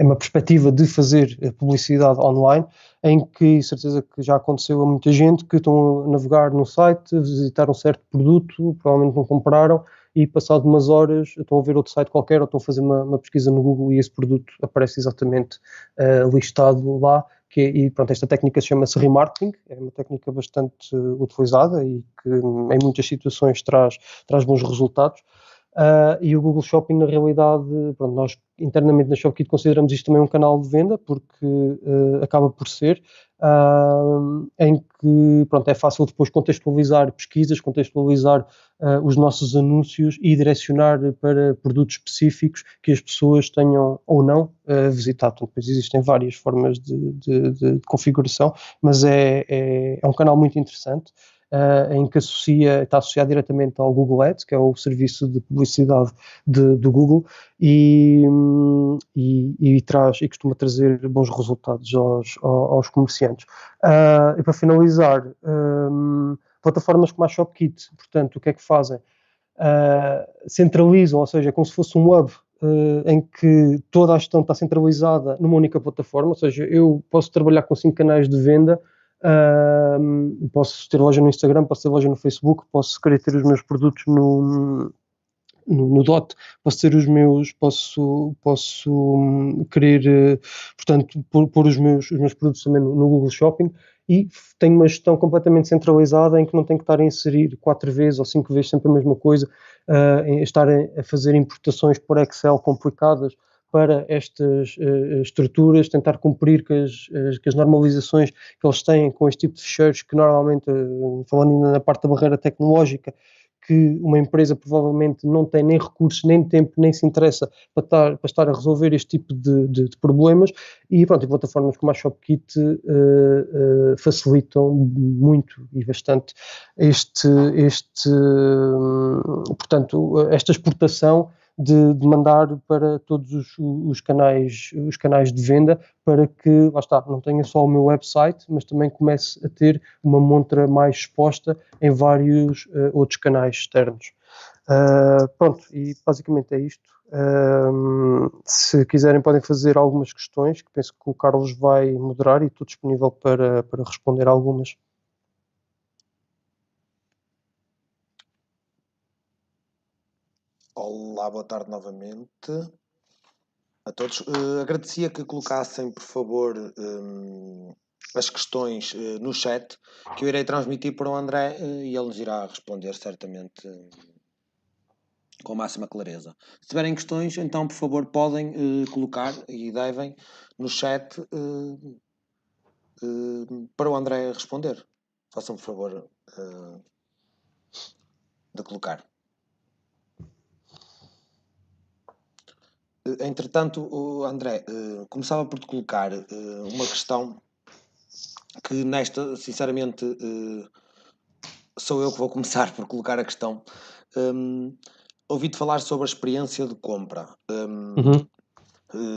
uma perspectiva de fazer publicidade online, em que certeza que já aconteceu a muita gente que estão a navegar no site, visitar um certo produto, provavelmente não compraram, e passado umas horas estão a ver outro site qualquer ou estão a fazer uma pesquisa no Google e esse produto aparece exatamente listado lá. E pronto, esta técnica chama-se remarketing, é uma técnica bastante utilizada e que em muitas situações traz bons resultados. E o Google Shopping, na realidade, pronto, nós internamente na Shopkit consideramos isto também um canal de venda, porque acaba por ser, em que pronto, é fácil depois contextualizar pesquisas, contextualizar os nossos anúncios e direcionar para produtos específicos que as pessoas tenham ou não visitado. Então, depois existem várias formas de configuração, mas é um canal muito interessante. em que está associado diretamente ao Google Ads, que é o serviço de publicidade do Google, e costuma trazer bons resultados aos comerciantes. E para finalizar, plataformas como a ShopKit, portanto, o que é que fazem? Centralizam, ou seja, como se fosse um hub em que toda a gestão está centralizada numa única plataforma, ou seja, eu posso trabalhar com 5 canais de venda, posso ter loja no Instagram, posso ter loja no Facebook, posso querer ter os meus produtos no DOT, posso ter os meus, posso querer, portanto, pôr os meus produtos também no Google Shopping, e tenho uma gestão completamente centralizada em que não tenho que estar a inserir 4 vezes ou 5 vezes sempre a mesma coisa, estar a fazer importações por Excel complicadas para estas estruturas, tentar cumprir com as normalizações que eles têm com este tipo de fecheiros, que normalmente, falando ainda na parte da barreira tecnológica, que uma empresa provavelmente não tem nem recursos, nem tempo, nem se interessa para estar a resolver este tipo de problemas, e pronto, e plataformas como a ShopKit facilitam muito e bastante portanto, esta exportação de mandar para todos os canais de venda, para que, lá está, não tenha só o meu website, mas também comece a ter uma montra mais exposta em vários outros canais externos. Pronto, e basicamente é isto. Se quiserem podem fazer algumas questões, que penso que o Carlos vai moderar, e estou disponível para responder algumas. Olá, boa tarde novamente a todos. Agradecia que colocassem, por favor, as questões no chat, que eu irei transmitir para o André e ele nos irá responder certamente com a máxima clareza. Se tiverem questões, então, por favor, podem colocar, e devem, no chat para o André responder. Façam, por favor, de colocar. Entretanto, André, começava por te colocar uma questão que nesta, sinceramente, sou eu que vou começar por colocar a questão. Ouvi-te falar sobre a experiência de compra.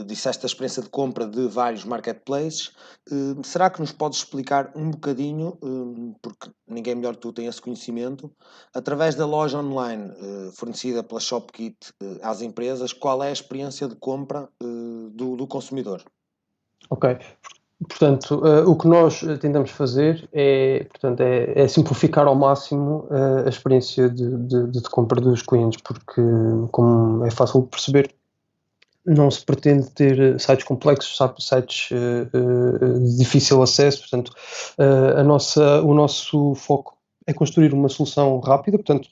Disseste a experiência de compra de vários marketplaces. Será que nos podes explicar um bocadinho, porque ninguém melhor que tu tem esse conhecimento, através da loja online fornecida pela ShopKit às empresas, qual é a experiência de compra do consumidor? Ok. Portanto, o que nós tentamos fazer é simplificar ao máximo a experiência de compra dos clientes, porque, como é fácil de perceber, não se pretende ter sites complexos, sites de difícil acesso. Portanto, o nosso foco é construir uma solução rápida, portanto,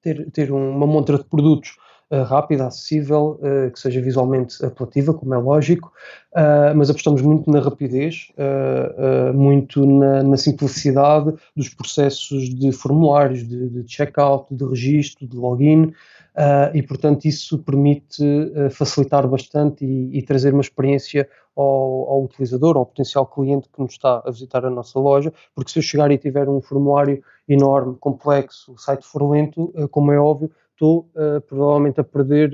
ter uma montra de produtos rápida, acessível, que seja visualmente apelativa, como é lógico, mas apostamos muito na rapidez, muito na simplicidade dos processos de formulários, de checkout, de registro, de login, e portanto isso permite facilitar bastante e trazer uma experiência ao utilizador, ao potencial cliente que nos está a visitar a nossa loja, porque se eu chegar e tiver um formulário enorme, complexo, o site for lento, como é óbvio, estou provavelmente a perder,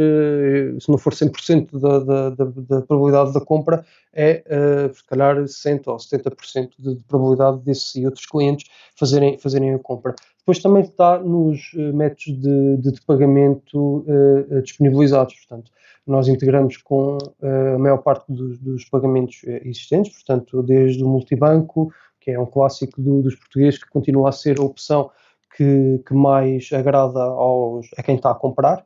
se não for 100% da probabilidade da compra, se calhar 60% ou 70% de probabilidade desses e outros clientes fazerem a compra. Depois também está nos métodos de pagamento disponibilizados, portanto, nós integramos com a maior parte dos pagamentos existentes, portanto, desde o multibanco, que é um clássico dos portugueses, que continua a ser a opção que mais agrada a quem está a comprar.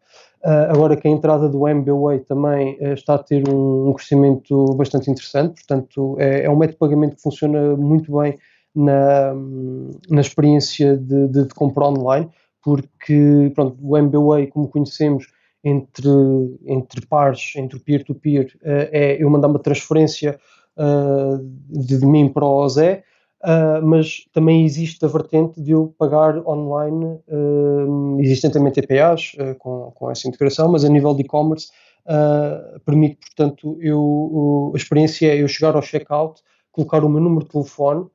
Agora que a entrada do MBWay também está a ter um crescimento bastante interessante, portanto é um método de pagamento que funciona muito bem na experiência de compra online, porque pronto, o MBWay, como conhecemos, entre pares, entre o peer-to-peer, é eu mandar uma transferência de mim para o Zé, mas também existe a vertente de eu pagar online. Existem também TPAs com essa integração, mas a nível de e-commerce permite, portanto, a experiência é eu chegar ao checkout, colocar o meu número de telefone,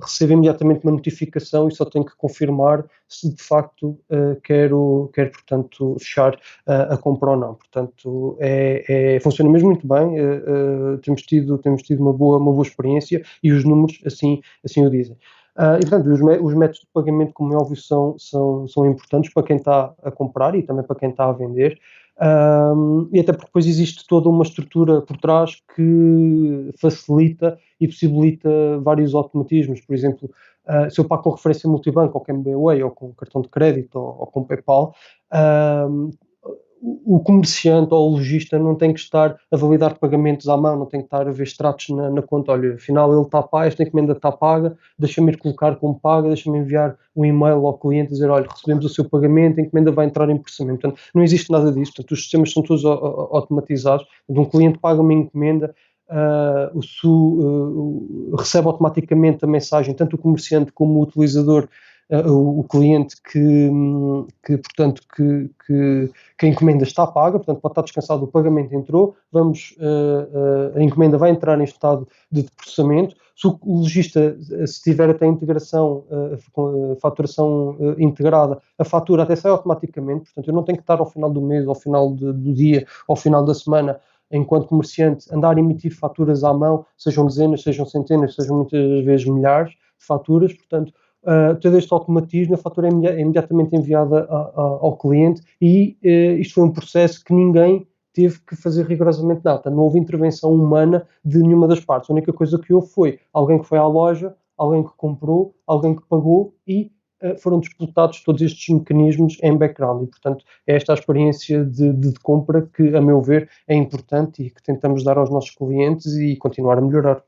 recebo imediatamente uma notificação e só tenho que confirmar se de facto quero, portanto, fechar a compra ou não. Portanto, funciona mesmo muito bem, temos tido uma boa experiência e os números assim o dizem. E, portanto, os métodos de pagamento, como é óbvio, são importantes para quem está a comprar e também para quem está a vender. E até porque depois existe toda uma estrutura por trás que facilita e possibilita vários automatismos. Por exemplo, se eu pago com referência multibanco, ou com MBWay, ou com cartão de crédito, ou com PayPal, o comerciante ou o lojista não tem que estar a validar pagamentos à mão, não tem que estar a ver extratos na conta. Olha, afinal ele está pago, esta encomenda está paga, deixa-me ir colocar como paga, deixa-me enviar um e-mail ao cliente a dizer, olha, recebemos o seu pagamento, a encomenda vai entrar em processamento. Portanto, não existe nada disso. Portanto, os sistemas são todos automatizados. Um cliente paga uma encomenda, recebe automaticamente a mensagem, tanto o comerciante como o utilizador, o cliente portanto, que a encomenda está paga, portanto pode estar descansado, o pagamento entrou, a encomenda vai entrar em estado de processamento. Se o lojista, se tiver até integração, faturação integrada, a fatura até sai automaticamente, portanto eu não tenho que estar ao final do mês, ao final do dia, ao final da semana, enquanto comerciante, andar a emitir faturas à mão, sejam dezenas, sejam centenas, sejam muitas vezes milhares de faturas. Portanto, todo este automatismo, a fatura é imediatamente enviada ao cliente e isto foi um processo que ninguém teve que fazer rigorosamente nada. Não houve intervenção humana de nenhuma das partes. A única coisa que houve foi alguém que foi à loja, alguém que comprou, alguém que pagou e foram disputados todos estes mecanismos em background. E, portanto, é esta a experiência de compra que, a meu ver, é importante e que tentamos dar aos nossos clientes e continuar a melhorar.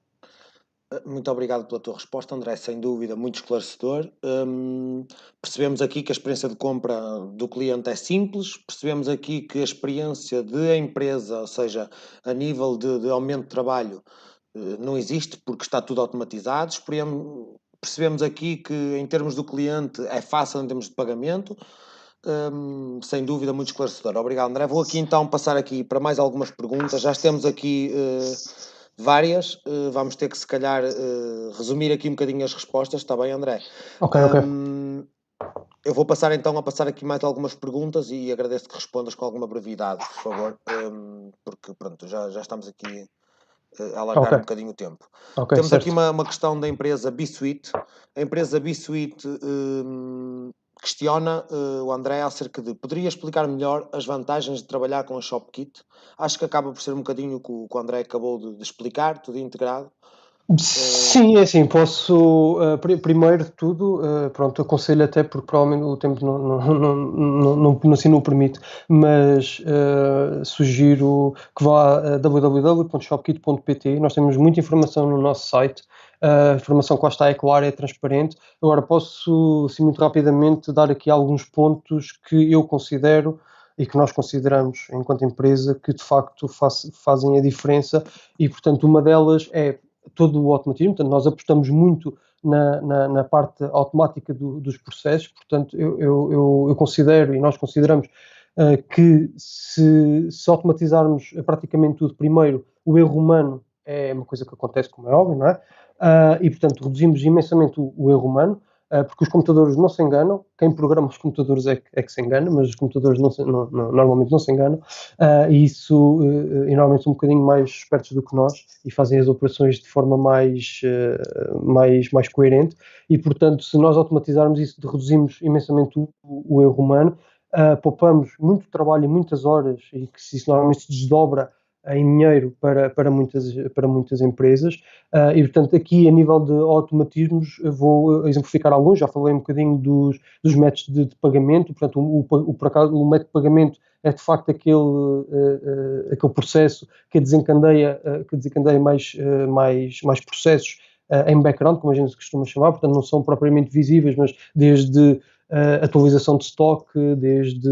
Muito obrigado pela tua resposta, André, sem dúvida, muito esclarecedor. Percebemos aqui que a experiência de compra do cliente é simples, percebemos aqui que a experiência de empresa, ou seja, a nível de aumento de trabalho, não existe porque está tudo automatizado. Percebemos aqui que em termos do cliente é fácil em termos de pagamento. Sem dúvida, muito esclarecedor. Obrigado, André. Vou aqui então passar aqui para mais algumas perguntas. Já temos aqui várias, vamos ter que se calhar resumir aqui um bocadinho as respostas, está bem, André? Ok. Eu vou passar então aqui mais algumas perguntas e agradeço que respondas com alguma brevidade, por favor, porque pronto, já estamos aqui a alargar um bocadinho o tempo. Temos certo. aqui uma questão da empresa B-Suite. A empresa B-Suite questiona o André acerca de poderia explicar melhor as vantagens de trabalhar com a ShopKit? Acho que acaba por ser um bocadinho o que o André acabou de explicar, tudo integrado. Sim, é assim, posso, primeiro de tudo, pronto, aconselho até porque provavelmente o tempo não assim não o permite, mas sugiro que vá a www.shopkit.pt. Nós temos muita informação no nosso site, a informação que lá está é clara, é transparente. Agora posso, assim, muito rapidamente dar aqui alguns pontos que eu considero e que nós consideramos enquanto empresa que de facto fazem a diferença e, portanto, uma delas é todo o automatismo. Portanto, nós apostamos muito na parte automática dos processos. Portanto, eu considero e nós consideramos que se automatizarmos praticamente tudo, primeiro, o erro humano é uma coisa que acontece, como é óbvio, não é? E, portanto, reduzimos imensamente o erro humano, porque os computadores não se enganam. Quem programa os computadores é que se engana, mas os computadores normalmente não se enganam, e normalmente são um bocadinho mais espertos do que nós e fazem as operações de forma mais coerente. E, portanto, se nós automatizarmos isso, reduzimos imensamente o erro humano, poupamos muito trabalho e muitas horas, e que isso normalmente se desdobra em dinheiro para muitas empresas. E, portanto, aqui a nível de automatismos, vou exemplificar alguns. Já falei um bocadinho dos métodos de pagamento. Portanto, o método de pagamento é de facto aquele processo que desencadeia mais processos em background, como a gente costuma chamar. Portanto, não são propriamente visíveis, mas desde atualização de stock, desde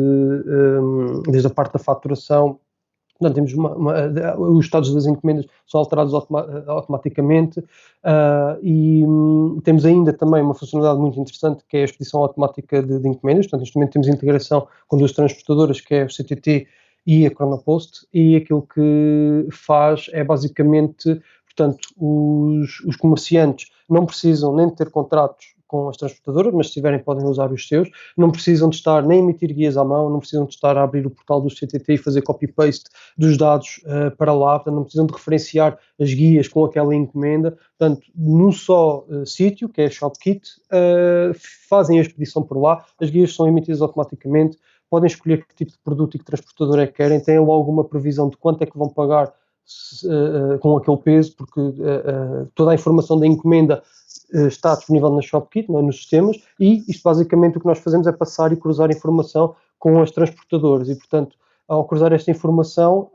a parte da faturação. Portanto, temos os estados das encomendas são alterados automaticamente, e temos ainda também uma funcionalidade muito interessante que é a expedição automática de encomendas. Portanto, neste momento temos integração com duas transportadoras, que é o CTT e a Chronopost, e aquilo que faz é basicamente, portanto, os comerciantes não precisam nem de ter contratos com as transportadoras, mas se tiverem podem usar os seus, não precisam de estar nem emitir guias à mão, não precisam de estar a abrir o portal do CTT e fazer copy-paste dos dados para lá, portanto, não precisam de referenciar as guias com aquela encomenda, portanto, num só sítio, que é a ShopKit, fazem a expedição por lá, as guias são emitidas automaticamente, podem escolher que tipo de produto e que transportador é que querem, têm logo uma previsão de quanto é que vão pagar com aquele peso, porque toda a informação da encomenda está disponível na ShopKit, não é, nos sistemas, e isto basicamente o que nós fazemos é passar e cruzar informação com as transportadoras, e portanto, ao cruzar esta informação,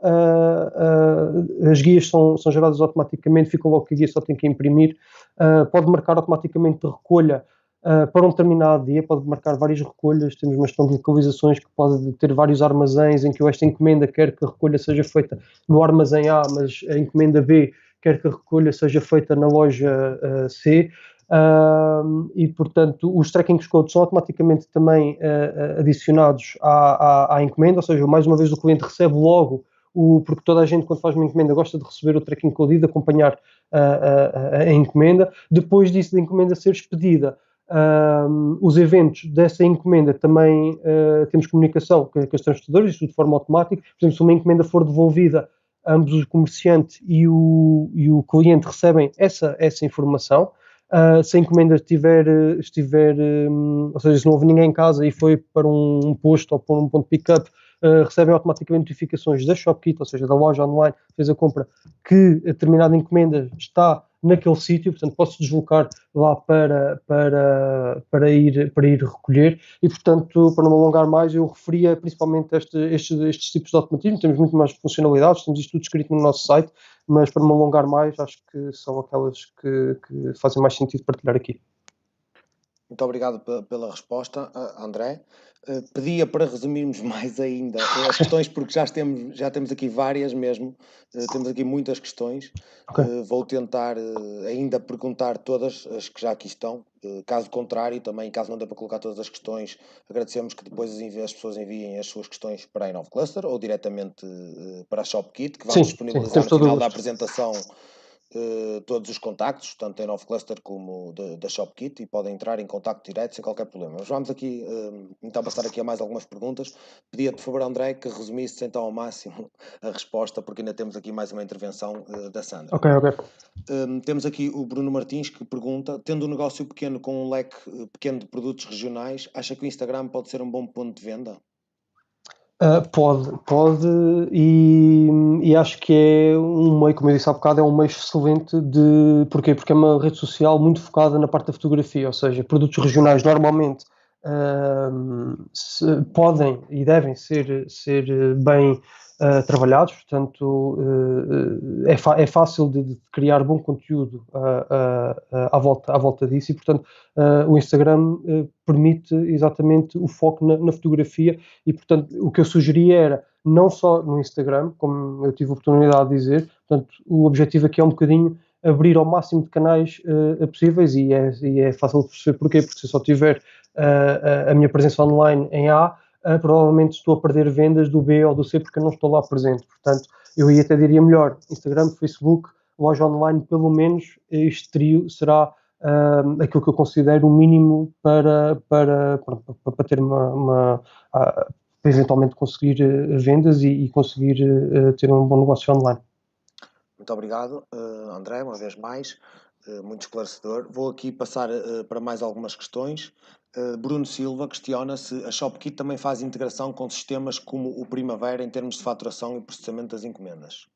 as guias são geradas automaticamente, ficam logo que a guia só tem que imprimir, pode marcar automaticamente de recolha para um determinado dia, pode marcar várias recolhas, temos uma gestão de localizações que pode ter vários armazéns em que esta encomenda quer que a recolha seja feita no armazém A, mas a encomenda B quer que a recolha seja feita na loja C, e portanto os tracking codes são automaticamente também adicionados à encomenda, ou seja, mais uma vez o cliente recebe logo, porque toda a gente quando faz uma encomenda gosta de receber o tracking code e de acompanhar a encomenda. Depois disso, da encomenda ser expedida, os eventos dessa encomenda também temos comunicação com as transportadoras, isto de forma automática. Por exemplo, se uma encomenda for devolvida, ambos o comerciante e o cliente recebem essa informação. Se a encomenda estiver, ou seja, se não houve ninguém em casa e foi para um posto ou para um ponto de pick-up, recebem automaticamente notificações da ShopKit, ou seja, da loja online que fez a compra, que determinada encomenda está naquele sítio, portanto posso deslocar lá para ir recolher, e portanto, para não me alongar mais, eu referia principalmente estes tipos de automatismo. Temos muito mais funcionalidades, temos isto tudo escrito no nosso site, mas para não me alongar mais, acho que são aquelas que fazem mais sentido partilhar aqui. Muito obrigado pela resposta, André. Pedia para resumirmos mais ainda as questões, porque já temos aqui várias mesmo, temos aqui muitas questões. Okay. Vou tentar ainda perguntar todas as que já aqui estão. Caso contrário, também, caso não dê para colocar todas as questões, agradecemos que depois as pessoas enviem as suas questões para a Inove Cluster ou diretamente para a ShopKit, que vamos disponibilizar no final da apresentação. Todos os contactos, tanto da Inove Cluster como da ShopKit, e podem entrar em contacto direto sem qualquer problema. Mas vamos aqui, então, passar aqui a mais algumas perguntas. Pedia-te, por favor, André, que resumisse então ao máximo a resposta, porque ainda temos aqui mais uma intervenção da Sandra. Ok. Temos aqui o Bruno Martins, que pergunta: tendo um negócio pequeno com um leque pequeno de produtos regionais, acha que o Instagram pode ser um bom ponto de venda? Pode, e acho que é um meio, como eu disse há bocado, é um meio excelente porquê? Porque é uma rede social muito focada na parte da fotografia, ou seja, produtos regionais normalmente podem e devem ser bem trabalhados, portanto é fácil de criar bom conteúdo à volta disso, e portanto o Instagram permite exatamente o foco na fotografia, e portanto o que eu sugeria era, não só no Instagram, como eu tive a oportunidade de dizer, portanto o objetivo aqui é um bocadinho abrir ao máximo de canais possíveis, e é fácil de perceber porquê, porque se eu só tiver a minha presença online em A, provavelmente estou a perder vendas do B ou do C porque eu não estou lá presente. Portanto, eu até diria melhor, Instagram, Facebook, loja online, pelo menos este trio será aquilo que eu considero o mínimo para ter para eventualmente conseguir vendas e conseguir ter um bom negócio online. Muito obrigado, André, uma vez mais, muito esclarecedor. Vou aqui passar para mais algumas questões. Bruno Silva questiona se a ShopKit também faz integração com sistemas como o Primavera em termos de faturação e processamento das encomendas.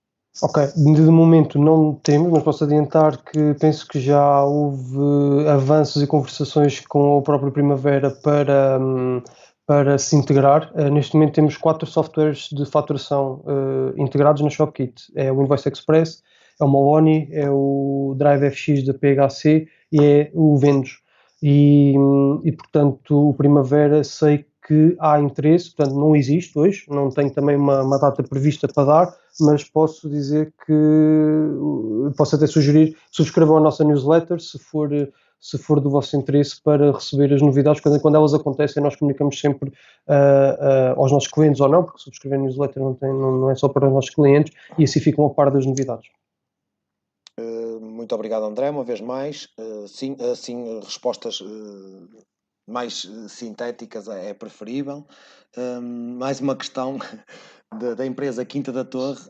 Ok, de momento não temos, mas posso adiantar que penso que já houve avanços e conversações com o próprio Primavera para se integrar. Neste momento temos 4 softwares de faturação integrados na ShopKit. É o Invoice Express, é o Moloni, é o DriveFX da PHC e é o Vendos. E portanto o Primavera sei que há interesse, portanto não existe hoje, não tenho também uma data prevista para dar, mas posso dizer que posso até sugerir, subscrevam a nossa newsletter se for do vosso interesse, para receber as novidades. Quando elas acontecem, nós comunicamos sempre aos nossos clientes ou não, porque subscrever a newsletter não é só para os nossos clientes, e assim ficam a par das novidades. Muito obrigado, André, uma vez mais. Sim, assim, respostas mais sintéticas é preferível. Mais uma questão da empresa Quinta da Torre.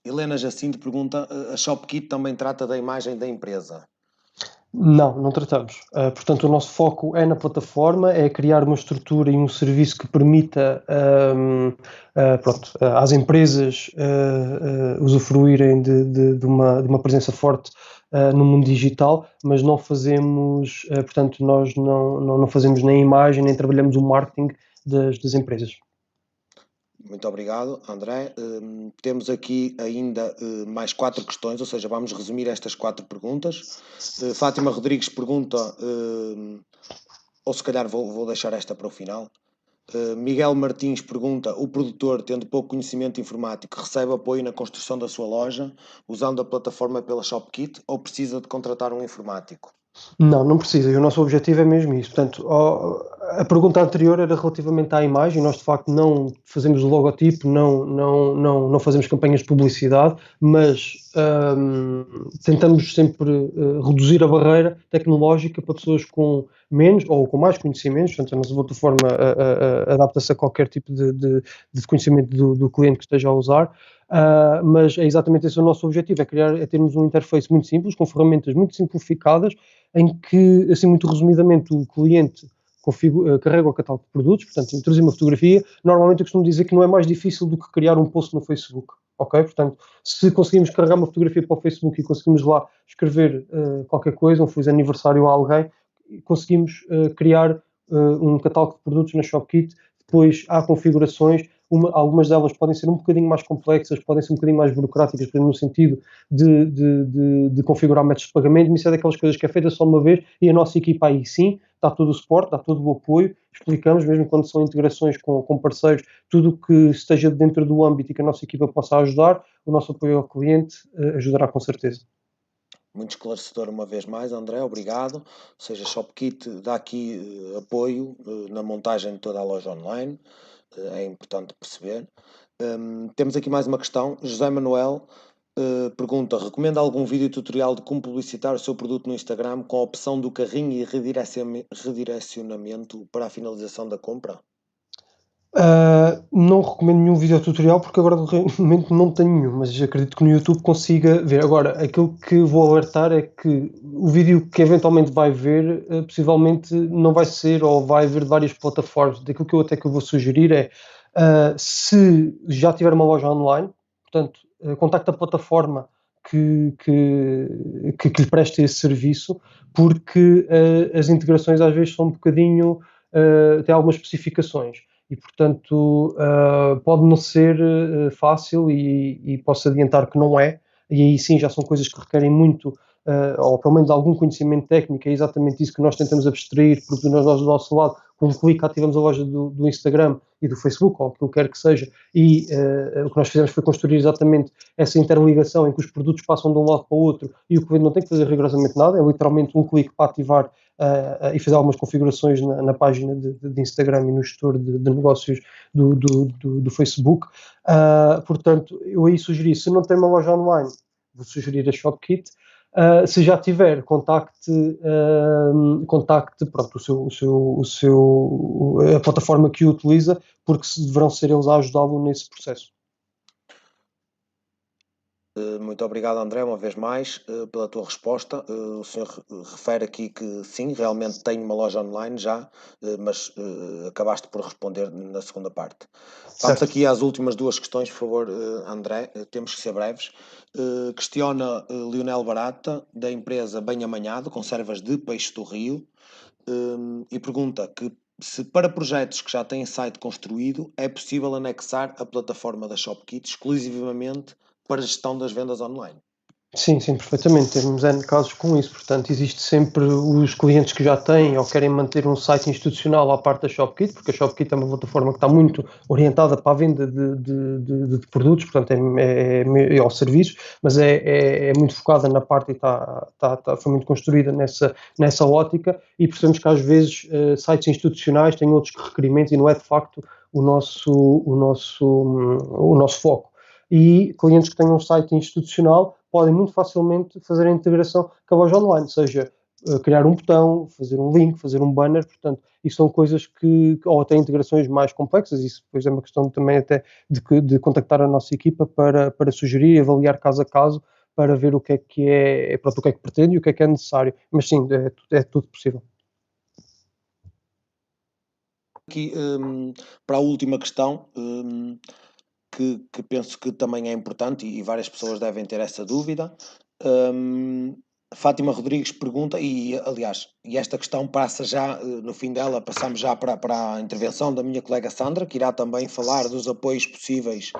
Helena Jacinto pergunta: a ShopKit também trata da imagem da empresa? Não tratamos. Portanto, o nosso foco é na plataforma, é criar uma estrutura e um serviço que permita às empresas usufruírem de uma presença forte no mundo digital, mas não fazemos, portanto, nós não fazemos nem imagem, nem trabalhamos o marketing das empresas. Muito obrigado, André. Temos aqui ainda mais 4 questões, ou seja, vamos resumir estas 4 perguntas. Fátima Rodrigues pergunta, ou se calhar vou deixar esta para o final. Miguel Martins pergunta: o produtor, tendo pouco conhecimento informático, recebe apoio na construção da sua loja, usando a plataforma pela ShopKit, ou precisa de contratar um informático? Não precisa, e o nosso objetivo é mesmo isso. Portanto, a pergunta anterior era relativamente à imagem. Nós, de facto, não fazemos o logotipo, não fazemos campanhas de publicidade, mas tentamos sempre reduzir a barreira tecnológica para pessoas com menos ou com mais conhecimentos. Portanto, a nossa plataforma adapta-se a qualquer tipo de conhecimento do cliente que esteja a usar. Mas é exatamente esse o nosso objetivo, é termos um interface muito simples, com ferramentas muito simplificadas, em que, assim muito resumidamente, o cliente carrega o catálogo de produtos, portanto, introduzir uma fotografia. Normalmente eu costumo dizer que não é mais difícil do que criar um post no Facebook, ok? Portanto, se conseguimos carregar uma fotografia para o Facebook e conseguimos lá escrever qualquer coisa, um feliz aniversário a alguém, conseguimos criar um catálogo de produtos na ShopKit. Depois há configurações, algumas delas podem ser um bocadinho mais complexas, podem ser um bocadinho mais burocráticas, no sentido de configurar métodos de pagamento, mas isso é daquelas coisas que é feita só uma vez e a nossa equipa aí sim dá todo o suporte, dá todo o apoio, explicamos, mesmo quando são integrações com parceiros, tudo o que esteja dentro do âmbito e que a nossa equipa possa ajudar, o nosso apoio ao cliente ajudará com certeza. Muito esclarecedor uma vez mais, André, obrigado. Ou seja, ShopKit dá aqui apoio na montagem de toda a loja online, é importante perceber. Temos aqui mais uma questão. José Manuel pergunta: recomenda algum vídeo tutorial de como publicitar o seu produto no Instagram com a opção do carrinho e redirecionamento para a finalização da compra? Não recomendo nenhum vídeo tutorial porque agora de momento não tenho nenhum, mas acredito que no YouTube consiga ver. Agora, aquilo que vou alertar é que o vídeo que eventualmente vai ver, possivelmente não vai ser ou vai ver de várias plataformas. Daquilo que eu vou sugerir é, se já tiver uma loja online, portanto, contacte a plataforma que lhe preste esse serviço, porque as integrações às vezes são um bocadinho, têm algumas especificações e, portanto, pode não ser fácil e posso adiantar que não é, e aí sim já são coisas que requerem muito, ou pelo menos algum conhecimento técnico, é exatamente isso que nós tentamos abstrair, porque nós do nosso lado, com um clique ativamos a loja do Instagram e do Facebook, ou aquilo que quer que seja, e o que nós fizemos foi construir exatamente essa interligação em que os produtos passam de um lado para o outro e o cliente não tem que fazer rigorosamente nada, é literalmente um clique para ativar e fazer algumas configurações na página de Instagram e no gestor de negócios do Facebook. Portanto, eu aí sugeri, se não tem uma loja online, vou sugerir a ShopKit. Se já tiver, contacte pronto, a plataforma que o utiliza, porque deverão ser eles a ajudá-lo nesse processo. Muito obrigado, André, uma vez mais, pela tua resposta. O senhor refere aqui que sim, realmente tem uma loja online já, mas acabaste por responder na segunda parte. Vamos aqui às últimas 2 questões, por favor, André, temos que ser breves. Questiona Lionel Barata, da empresa Bem Amanhado, conservas de peixe do Rio, e pergunta que se para projetos que já têm site construído é possível anexar a plataforma da ShopKit exclusivamente para a gestão das vendas online. Sim, perfeitamente. Temos N casos com isso. Portanto, existe sempre os clientes que já têm ou querem manter um site institucional à parte da ShopKit, porque a ShopKit é uma plataforma que está muito orientada para a venda de produtos, portanto, aos serviços, mas é muito focada na parte e foi muito construída nessa ótica, e percebemos que às vezes sites institucionais têm outros requerimentos e não é de facto o nosso foco. E clientes que tenham um site institucional podem muito facilmente fazer a integração com a loja online, seja criar um botão, fazer um link, fazer um banner, portanto, isso são coisas ou até integrações mais complexas, isso depois é uma questão também até de contactar a nossa equipa para sugerir e avaliar caso a caso, para ver o que é, pronto, o que é que pretende e o que é necessário, mas sim, é tudo possível. Aqui, para a última questão, que penso que também é importante e várias pessoas devem ter essa dúvida. Fátima Rodrigues pergunta, e aliás, esta questão passa já, no fim dela, passamos já para a intervenção da minha colega Sandra, que irá também falar dos apoios possíveis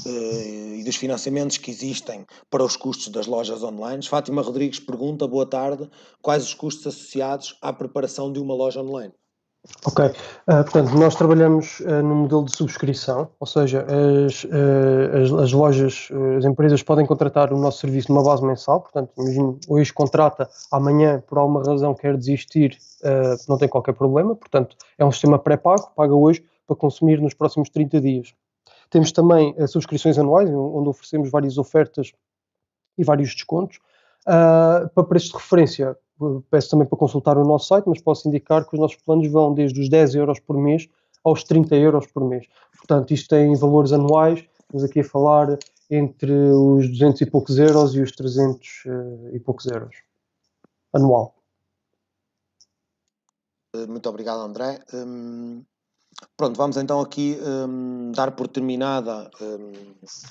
e dos financiamentos que existem para os custos das lojas online. Fátima Rodrigues pergunta, boa tarde, quais os custos associados à preparação de uma loja online? Ok, portanto, nós trabalhamos num modelo de subscrição, ou seja, as lojas, as empresas podem contratar o nosso serviço numa base mensal, portanto, imagino, hoje contrata, amanhã, por alguma razão, quer desistir, não tem qualquer problema, portanto, é um sistema pré-pago, paga hoje para consumir nos próximos 30 dias. Temos também subscrições anuais, onde oferecemos várias ofertas e vários descontos. Para preços de referência, peço também para consultar o nosso site, mas posso indicar que os nossos planos vão desde os 10 euros por mês aos 30 euros por mês. Portanto, isto tem valores anuais, estamos aqui a falar entre os 200 e poucos euros e os 300 e poucos euros anual. Muito obrigado, André. Pronto, vamos então aqui dar por terminada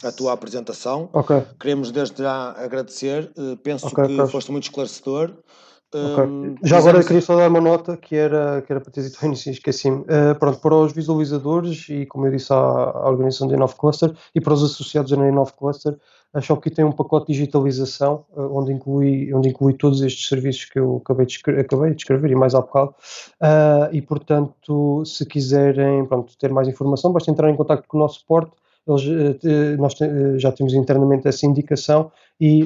a tua apresentação. Ok. Queremos desde já agradecer, penso Ok, que foste muito esclarecedor. Já agora queria só dar uma nota que era para ter dito ao início, esqueci-me. Pronto, para os visualizadores e, como eu disse, à organização da Inove Cluster e para os associados da Inove Cluster, a Shopkey tem um pacote de digitalização onde inclui todos estes serviços que eu acabei de escrever e mais há bocado. E, portanto, se quiserem ter mais informação, basta entrar em contato com o nosso suporte. Nós já temos internamente essa indicação e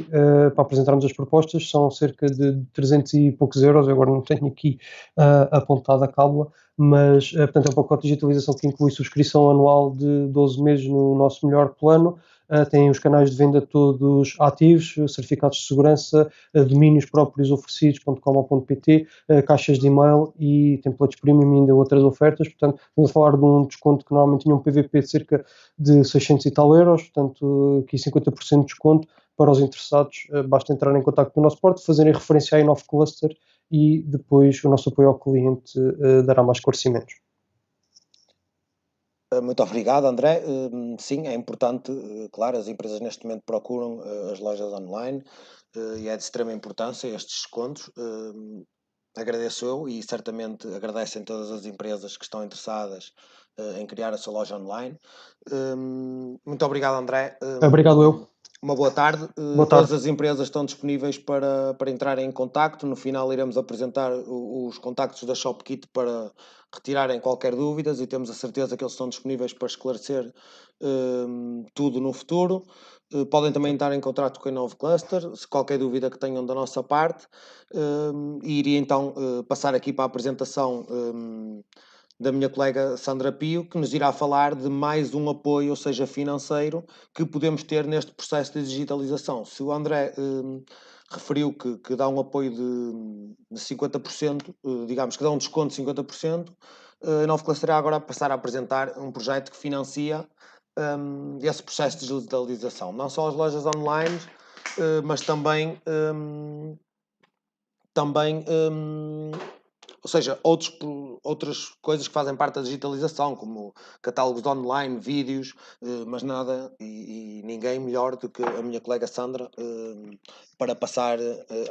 para apresentarmos as propostas são cerca de 300 e poucos euros, eu agora não tenho aqui apontada a cábula, mas portanto é um pacote de digitalização que inclui subscrição anual de 12 meses no nosso melhor plano, tem os canais de venda todos ativos, certificados de segurança, domínios próprios oferecidos, .com.pt, caixas de e-mail e templates premium e ainda outras ofertas, portanto estamos a falar de um desconto que normalmente tinha um PVP de cerca de 600 e tal euros, portanto aqui 50% de desconto. Para os interessados, basta entrar em contato com o nosso suporte, fazerem referência à Inove Cluster e depois o nosso apoio ao cliente dará mais esclarecimentos. Muito obrigado, André. Sim, é importante, claro, as empresas neste momento procuram as lojas online e é de extrema importância estes descontos. Agradeço eu e certamente agradecem todas as empresas que estão interessadas em criar a sua loja online. Muito obrigado, André. Obrigado eu. Uma boa tarde. Boa tarde. Todas as empresas estão disponíveis para entrarem em contacto. No final iremos apresentar os contactos da ShopKit para retirarem qualquer dúvidas e temos a certeza que eles estão disponíveis para esclarecer tudo no futuro. Podem também entrar em contato com a Inove Cluster, se qualquer dúvida que tenham da nossa parte. E iria então passar aqui para a apresentação da minha colega Sandra Pio, que nos irá falar de mais um apoio, ou seja, financeiro, que podemos ter neste processo de digitalização. Se o André referiu que dá um apoio de 50%, digamos que dá um desconto de 50%, a Inove Cluster irá agora passar a apresentar um projeto que financia esse processo de digitalização. Não só as lojas online, mas também ou seja, outras coisas que fazem parte da digitalização, como catálogos online, vídeos, mas nada e ninguém melhor do que a minha colega Sandra para passar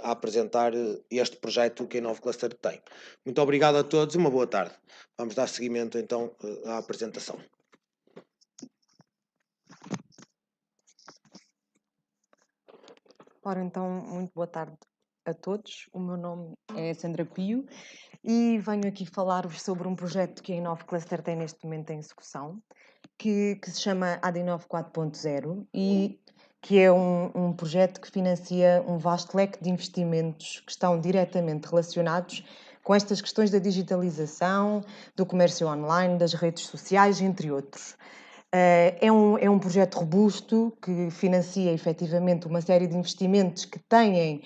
a apresentar este projeto que a Inove Cluster tem. Muito obrigado a todos e uma boa tarde. Vamos dar seguimento então à apresentação. Ora, então, muito boa tarde a todos. O meu nome é Sandra Pio e venho aqui falar-vos sobre um projeto que a Inove Cluster tem neste momento em execução, que se chama AD9 4.0 e que é um projeto que financia um vasto leque de investimentos que estão diretamente relacionados com estas questões da digitalização, do comércio online, das redes sociais, entre outros. É um projeto robusto que financia efetivamente uma série de investimentos que têm,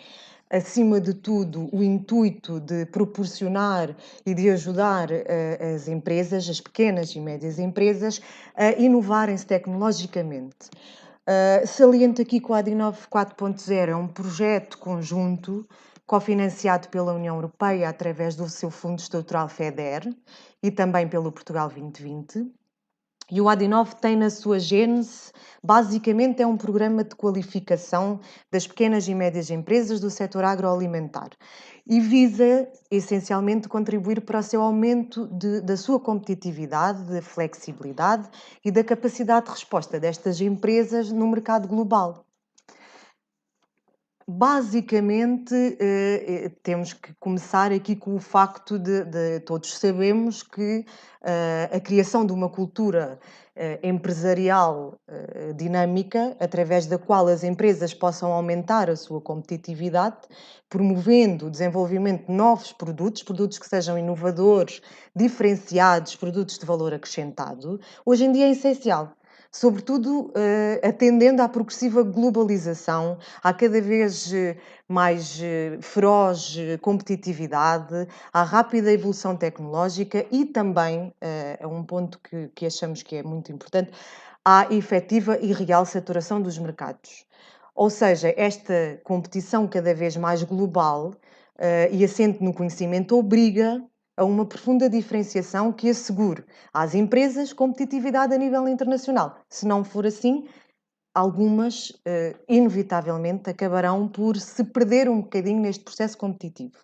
acima de tudo, o intuito de proporcionar e de ajudar as empresas, as pequenas e médias empresas, a inovarem-se tecnologicamente. Saliento aqui que o Adinove 4.0 é um projeto conjunto cofinanciado pela União Europeia através do seu Fundo Estrutural FEDER e também pelo Portugal 2020. E o Adinove tem na sua gênese, basicamente, é um programa de qualificação das pequenas e médias empresas do setor agroalimentar e visa, essencialmente, contribuir para o seu aumento da sua competitividade, da flexibilidade e da capacidade de resposta destas empresas no mercado global. Basicamente, temos que começar aqui com o facto de todos sabemos que a criação de uma cultura empresarial dinâmica, através da qual as empresas possam aumentar a sua competitividade, promovendo o desenvolvimento de novos produtos que sejam inovadores, diferenciados, produtos de valor acrescentado, hoje em dia é essencial. Sobretudo atendendo à progressiva globalização, à cada vez mais feroz competitividade, à rápida evolução tecnológica e também, a um ponto que achamos que é muito importante, à efetiva e real saturação dos mercados. Ou seja, esta competição cada vez mais global e assente no conhecimento obriga a uma profunda diferenciação que assegure às empresas competitividade a nível internacional. Se não for assim, algumas, inevitavelmente, acabarão por se perder um bocadinho neste processo competitivo.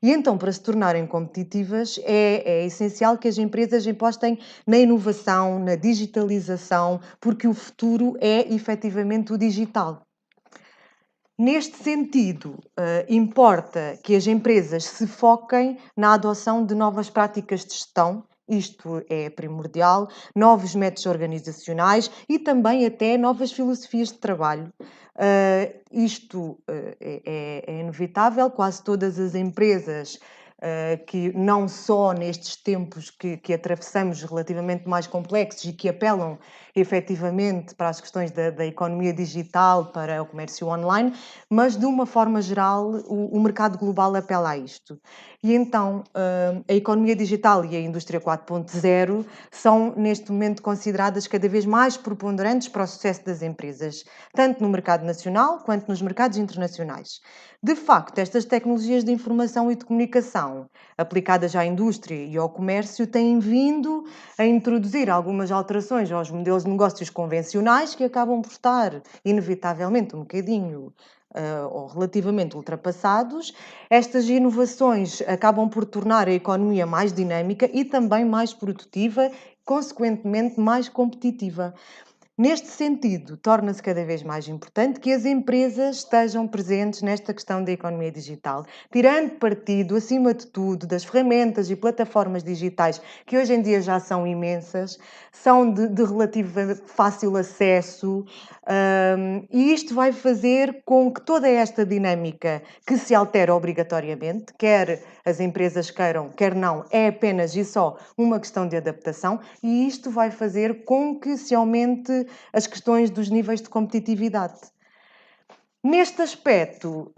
E então, para se tornarem competitivas, é essencial que as empresas apostem na inovação, na digitalização, porque o futuro é efetivamente o digital. Neste sentido, importa que as empresas se foquem na adoção de novas práticas de gestão, isto é primordial, novos métodos organizacionais e também até novas filosofias de trabalho. Isto é inevitável, quase todas as empresas que não só nestes tempos que atravessamos relativamente mais complexos e que apelam efetivamente para as questões da economia digital, para o comércio online, mas de uma forma geral o mercado global apela a isto. E então a economia digital e a indústria 4.0 são neste momento consideradas cada vez mais preponderantes para o sucesso das empresas, tanto no mercado nacional quanto nos mercados internacionais. De facto, estas tecnologias de informação e de comunicação aplicadas à indústria e ao comércio têm vindo a introduzir algumas alterações aos modelos de negócios convencionais que acabam por estar, inevitavelmente, um bocadinho ou relativamente ultrapassados. Estas inovações acabam por tornar a economia mais dinâmica e também mais produtiva, consequentemente mais competitiva. Neste sentido, torna-se cada vez mais importante que as empresas estejam presentes nesta questão da economia digital, tirando partido, acima de tudo, das ferramentas e plataformas digitais que hoje em dia já são imensas, são de relativo fácil acesso, e isto vai fazer com que toda esta dinâmica que se altera obrigatoriamente, quer as empresas queiram, quer não, é apenas e só uma questão de adaptação, e isto vai fazer com que se aumente as questões dos níveis de competitividade. Neste aspecto,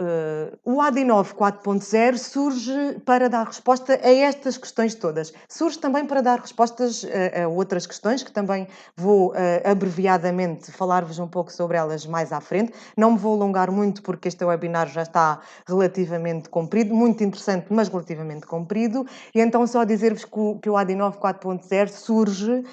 o Adinove 4.0 surge para dar resposta a estas questões todas. Surge também para dar respostas a outras questões, que também vou abreviadamente falar-vos um pouco sobre elas mais à frente. Não me vou alongar muito porque este webinar já está relativamente comprido, muito interessante, mas relativamente comprido. E então só dizer-vos que o Adinove 4.0 surge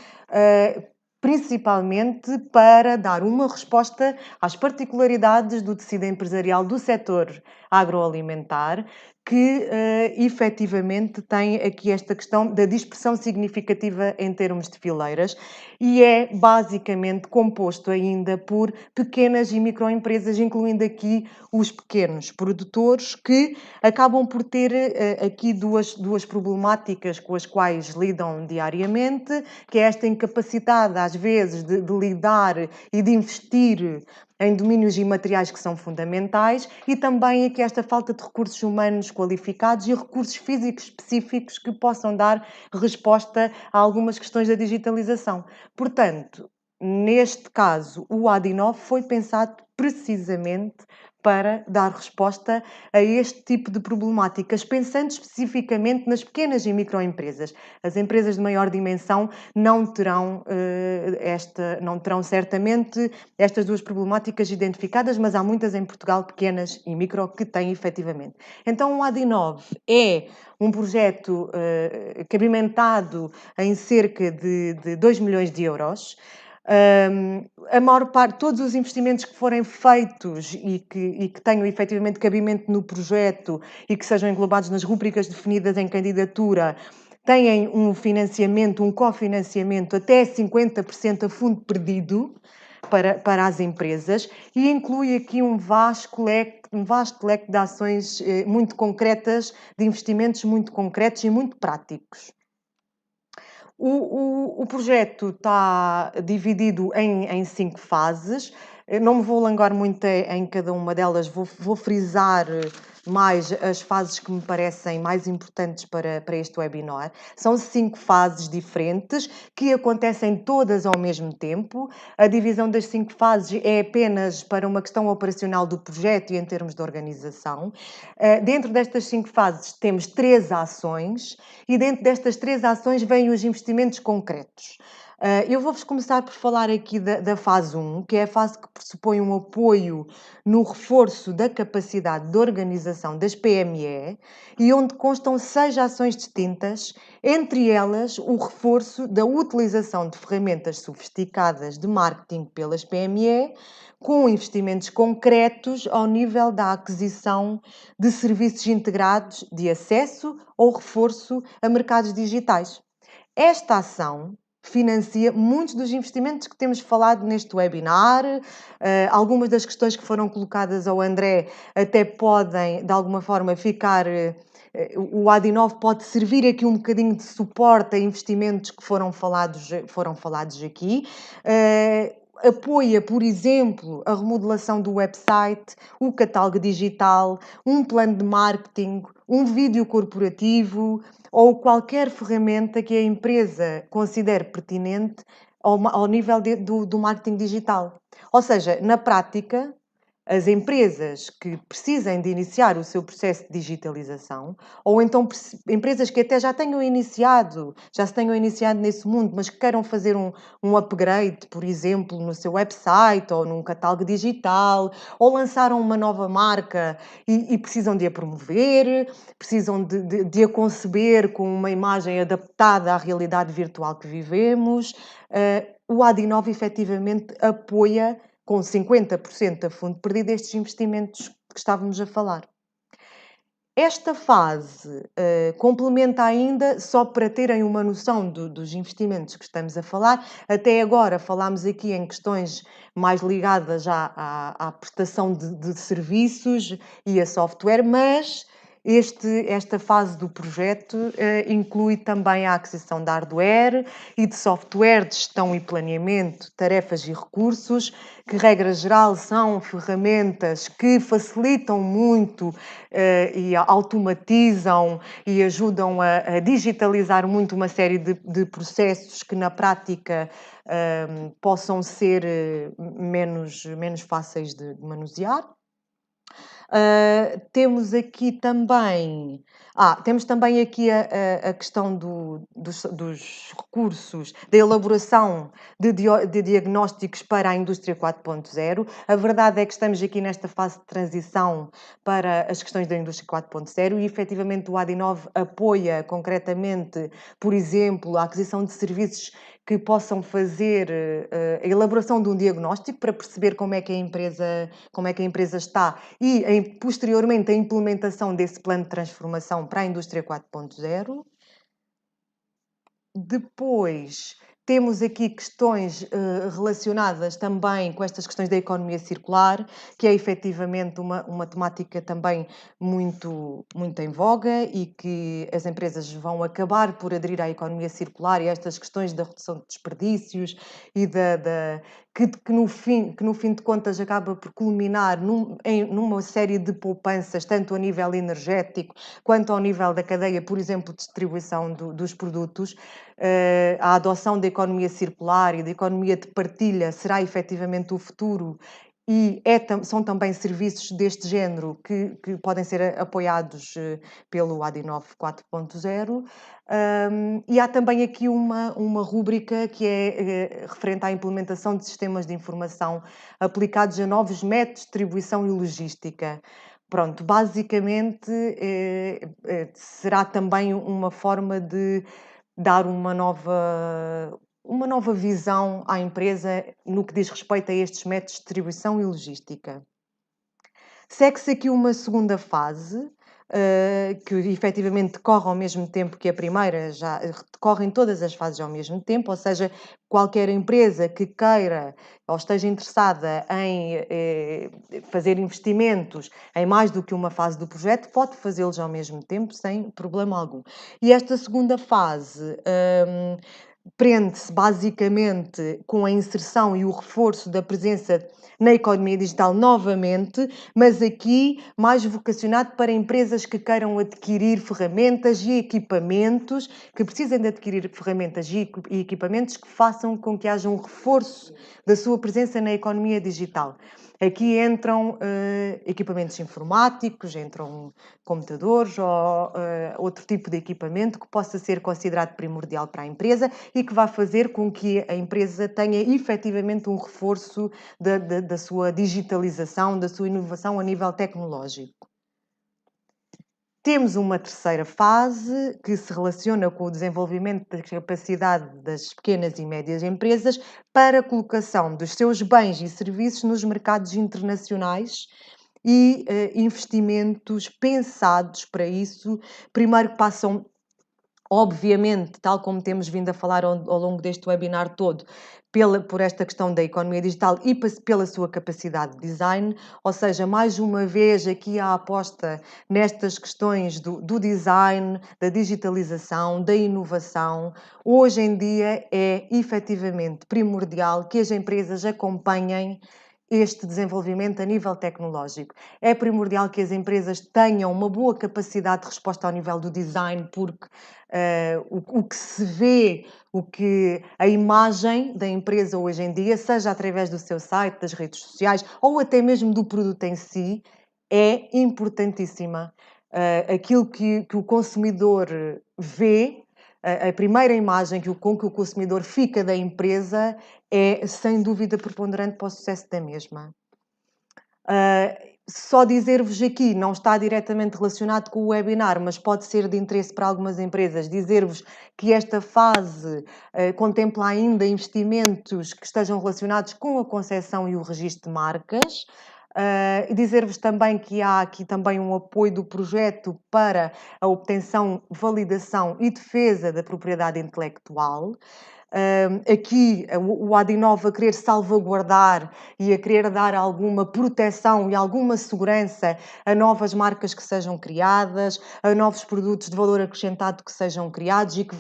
principalmente para dar uma resposta às particularidades do tecido empresarial do setor agroalimentar, que efetivamente tem aqui esta questão da dispersão significativa em termos de fileiras e é basicamente composto ainda por pequenas e microempresas, incluindo aqui os pequenos produtores, que acabam por ter aqui duas problemáticas com as quais lidam diariamente, que é esta incapacidade, às vezes, de lidar e de investir em domínios e materiais que são fundamentais e também aqui esta falta de recursos humanos qualificados e recursos físicos específicos que possam dar resposta a algumas questões da digitalização. Portanto, neste caso, o Adinov foi pensado precisamente para dar resposta a este tipo de problemáticas, pensando especificamente nas pequenas e microempresas. As empresas de maior dimensão não terão certamente estas duas problemáticas identificadas, mas há muitas em Portugal, pequenas e micro, que têm efetivamente. Então o Adinov é um projeto cabimentado em cerca de 2 milhões de euros. A maior parte, todos os investimentos que forem feitos e que tenham efetivamente cabimento no projeto e que sejam englobados nas rúbricas definidas em candidatura, têm um financiamento, um cofinanciamento até 50% a fundo perdido para as empresas e inclui aqui um vasto leque de ações muito concretas, de investimentos muito concretos e muito práticos. O projeto está dividido em 5 fases. Eu não me vou alongar muito em cada uma delas, vou frisar mais as fases que me parecem mais importantes para este webinar. São 5 fases diferentes que acontecem todas ao mesmo tempo. A divisão das 5 fases é apenas para uma questão operacional do projeto e em termos de organização. Dentro destas 5 fases temos 3 ações e dentro destas 3 ações vêm os investimentos concretos. Eu vou-vos começar por falar aqui da fase 1, que é a fase que pressupõe um apoio no reforço da capacidade de organização das PME e onde constam 6 ações distintas, entre elas o reforço da utilização de ferramentas sofisticadas de marketing pelas PME, com investimentos concretos ao nível da aquisição de serviços integrados de acesso ou reforço a mercados digitais. Esta ação financia muitos dos investimentos que temos falado neste webinar. Algumas das questões que foram colocadas ao André até podem, de alguma forma, ficar... O Adinov pode servir aqui um bocadinho de suporte a investimentos que foram falados aqui. Apoia, por exemplo, a remodelação do website, o catálogo digital, um plano de marketing, um vídeo corporativo ou qualquer ferramenta que a empresa considere pertinente ao nível do marketing digital. Ou seja, na prática, as empresas que precisem de iniciar o seu processo de digitalização, ou então empresas que até já se tenham iniciado nesse mundo, mas que queiram fazer um upgrade, por exemplo, no seu website ou num catálogo digital, ou lançaram uma nova marca e precisam de a promover, precisam de a conceber com uma imagem adaptada à realidade virtual que vivemos, o Adinov efetivamente apoia com 50% a fundo perdido estes investimentos que estávamos a falar. Esta fase complementa ainda, só para terem uma noção dos investimentos que estamos a falar, até agora falámos aqui em questões mais ligadas à prestação de serviços e a software, mas esta fase do projeto inclui também a aquisição de hardware e de software de gestão e planeamento, tarefas e recursos, que, regra geral, são ferramentas que facilitam muito e automatizam e ajudam a digitalizar muito uma série de processos que, na prática, possam ser menos fáceis de manusear. Temos aqui também... temos também aqui a questão dos recursos, da elaboração de diagnósticos para a indústria 4.0. A verdade é que estamos aqui nesta fase de transição para as questões da indústria 4.0 e, efetivamente, o Adinov apoia concretamente, por exemplo, a aquisição de serviços que possam fazer a elaboração de um diagnóstico para perceber como é que a empresa está e, posteriormente, a implementação desse plano de transformação para a indústria 4.0. Depois, temos aqui questões relacionadas também com estas questões da economia circular, que é efetivamente uma temática também muito em voga e que as empresas vão acabar por aderir à economia circular e a estas questões da redução de desperdícios e que no fim de contas acaba por culminar numa série de poupanças, tanto a nível energético quanto ao nível da cadeia, por exemplo, de distribuição dos produtos. A adoção da economia circular e da economia de partilha será efetivamente o futuro e são também serviços deste género que podem ser apoiados pelo Adinov 4.0. E há também aqui uma rúbrica que é referente à implementação de sistemas de informação aplicados a novos métodos de distribuição e logística. Pronto, basicamente será também uma forma de dar uma nova visão à empresa no que diz respeito a estes métodos de distribuição e logística. Segue-se aqui uma segunda fase, que efetivamente decorre ao mesmo tempo que a primeira, já decorrem todas as fases ao mesmo tempo, ou seja, qualquer empresa que queira ou esteja interessada em fazer investimentos em mais do que uma fase do projeto, pode fazê-los ao mesmo tempo, sem problema algum. E esta segunda fase prende-se basicamente com a inserção e o reforço da presença na economia digital novamente, mas aqui mais vocacionado para empresas que queiram adquirir ferramentas e equipamentos, que precisem de adquirir ferramentas e equipamentos que façam com que haja um reforço da sua presença na economia digital. Aqui entram equipamentos informáticos, entram computadores ou outro tipo de equipamento que possa ser considerado primordial para a empresa e que vai fazer com que a empresa tenha efetivamente um reforço da sua digitalização, da sua inovação a nível tecnológico. Temos uma terceira fase que se relaciona com o desenvolvimento da capacidade das pequenas e médias empresas para a colocação dos seus bens e serviços nos mercados internacionais e investimentos pensados para isso. Primeiro passam, obviamente, tal como temos vindo a falar ao longo deste webinar todo, por esta questão da economia digital e pela sua capacidade de design, ou seja, mais uma vez aqui a aposta nestas questões do design, da digitalização, da inovação. Hoje em dia é efetivamente primordial que as empresas acompanhem este desenvolvimento a nível tecnológico. É primordial que as empresas tenham uma boa capacidade de resposta ao nível do design, porque o que se vê, a imagem da empresa hoje em dia, seja através do seu site, das redes sociais ou até mesmo do produto em si, é importantíssima. Aquilo que o consumidor vê, a primeira imagem com que o consumidor fica da empresa é, sem dúvida, preponderante para o sucesso da mesma. Só dizer-vos aqui, não está diretamente relacionado com o webinar, mas pode ser de interesse para algumas empresas, dizer-vos que esta fase contempla ainda investimentos que estejam relacionados com a concessão e o registro de marcas. E dizer-vos também que há aqui também um apoio do projeto para a obtenção, validação e defesa da propriedade intelectual. Aqui o Adinov a querer salvaguardar e a querer dar alguma proteção e alguma segurança a novas marcas que sejam criadas, a novos produtos de valor acrescentado que sejam criados e que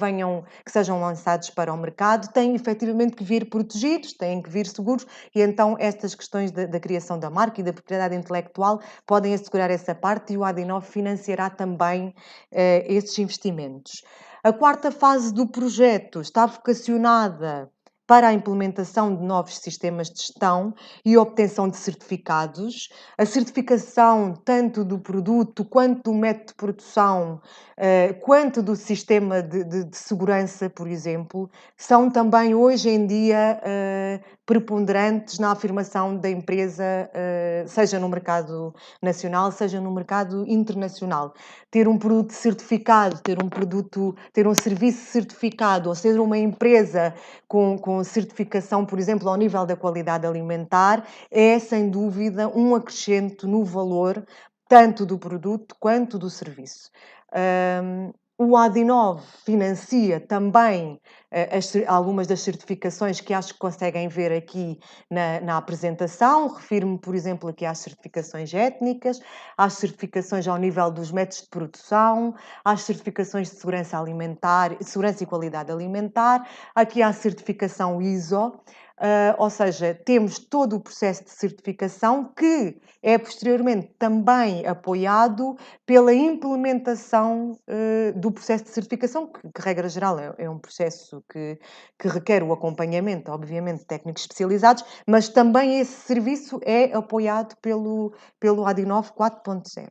sejam lançados para o mercado, têm efetivamente que vir protegidos, têm que vir seguros, e então estas questões da criação da marca e da propriedade intelectual podem assegurar essa parte, e o Adinov financiará também esses investimentos. A quarta fase do projeto está vocacionada para a implementação de novos sistemas de gestão e obtenção de certificados. A certificação tanto do produto, quanto do método de produção, quanto do sistema de segurança, por exemplo, são também hoje em dia preponderantes na afirmação da empresa, seja no mercado nacional, seja no mercado internacional. Ter um produto certificado, ter um serviço certificado, ou ser uma empresa com certificação, por exemplo, ao nível da qualidade alimentar, é sem dúvida um acrescento no valor tanto do produto quanto do serviço. O Adinov financia também algumas das certificações que acho que conseguem ver aqui na apresentação. Refiro-me, por exemplo, aqui às certificações étnicas, às certificações ao nível dos métodos de produção, às certificações de segurança alimentar, segurança e qualidade alimentar, aqui à certificação ISO. ou seja, temos todo o processo de certificação que é posteriormente também apoiado pela implementação do processo de certificação, que regra geral é um processo que requer o acompanhamento, obviamente, de técnicos especializados, mas também esse serviço é apoiado pelo Adinov 4.0.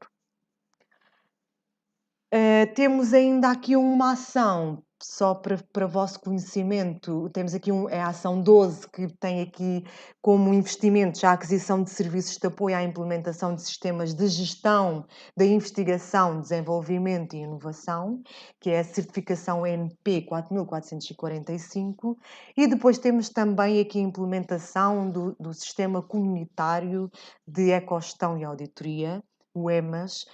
Temos ainda aqui uma ação, só para vosso conhecimento, temos aqui é a ação 12, que tem aqui como investimentos a aquisição de serviços de apoio à implementação de sistemas de gestão da investigação, desenvolvimento e inovação, que é a certificação NP 4445, e depois temos também aqui a implementação do sistema comunitário de ecogestão e auditoria, o EMAS,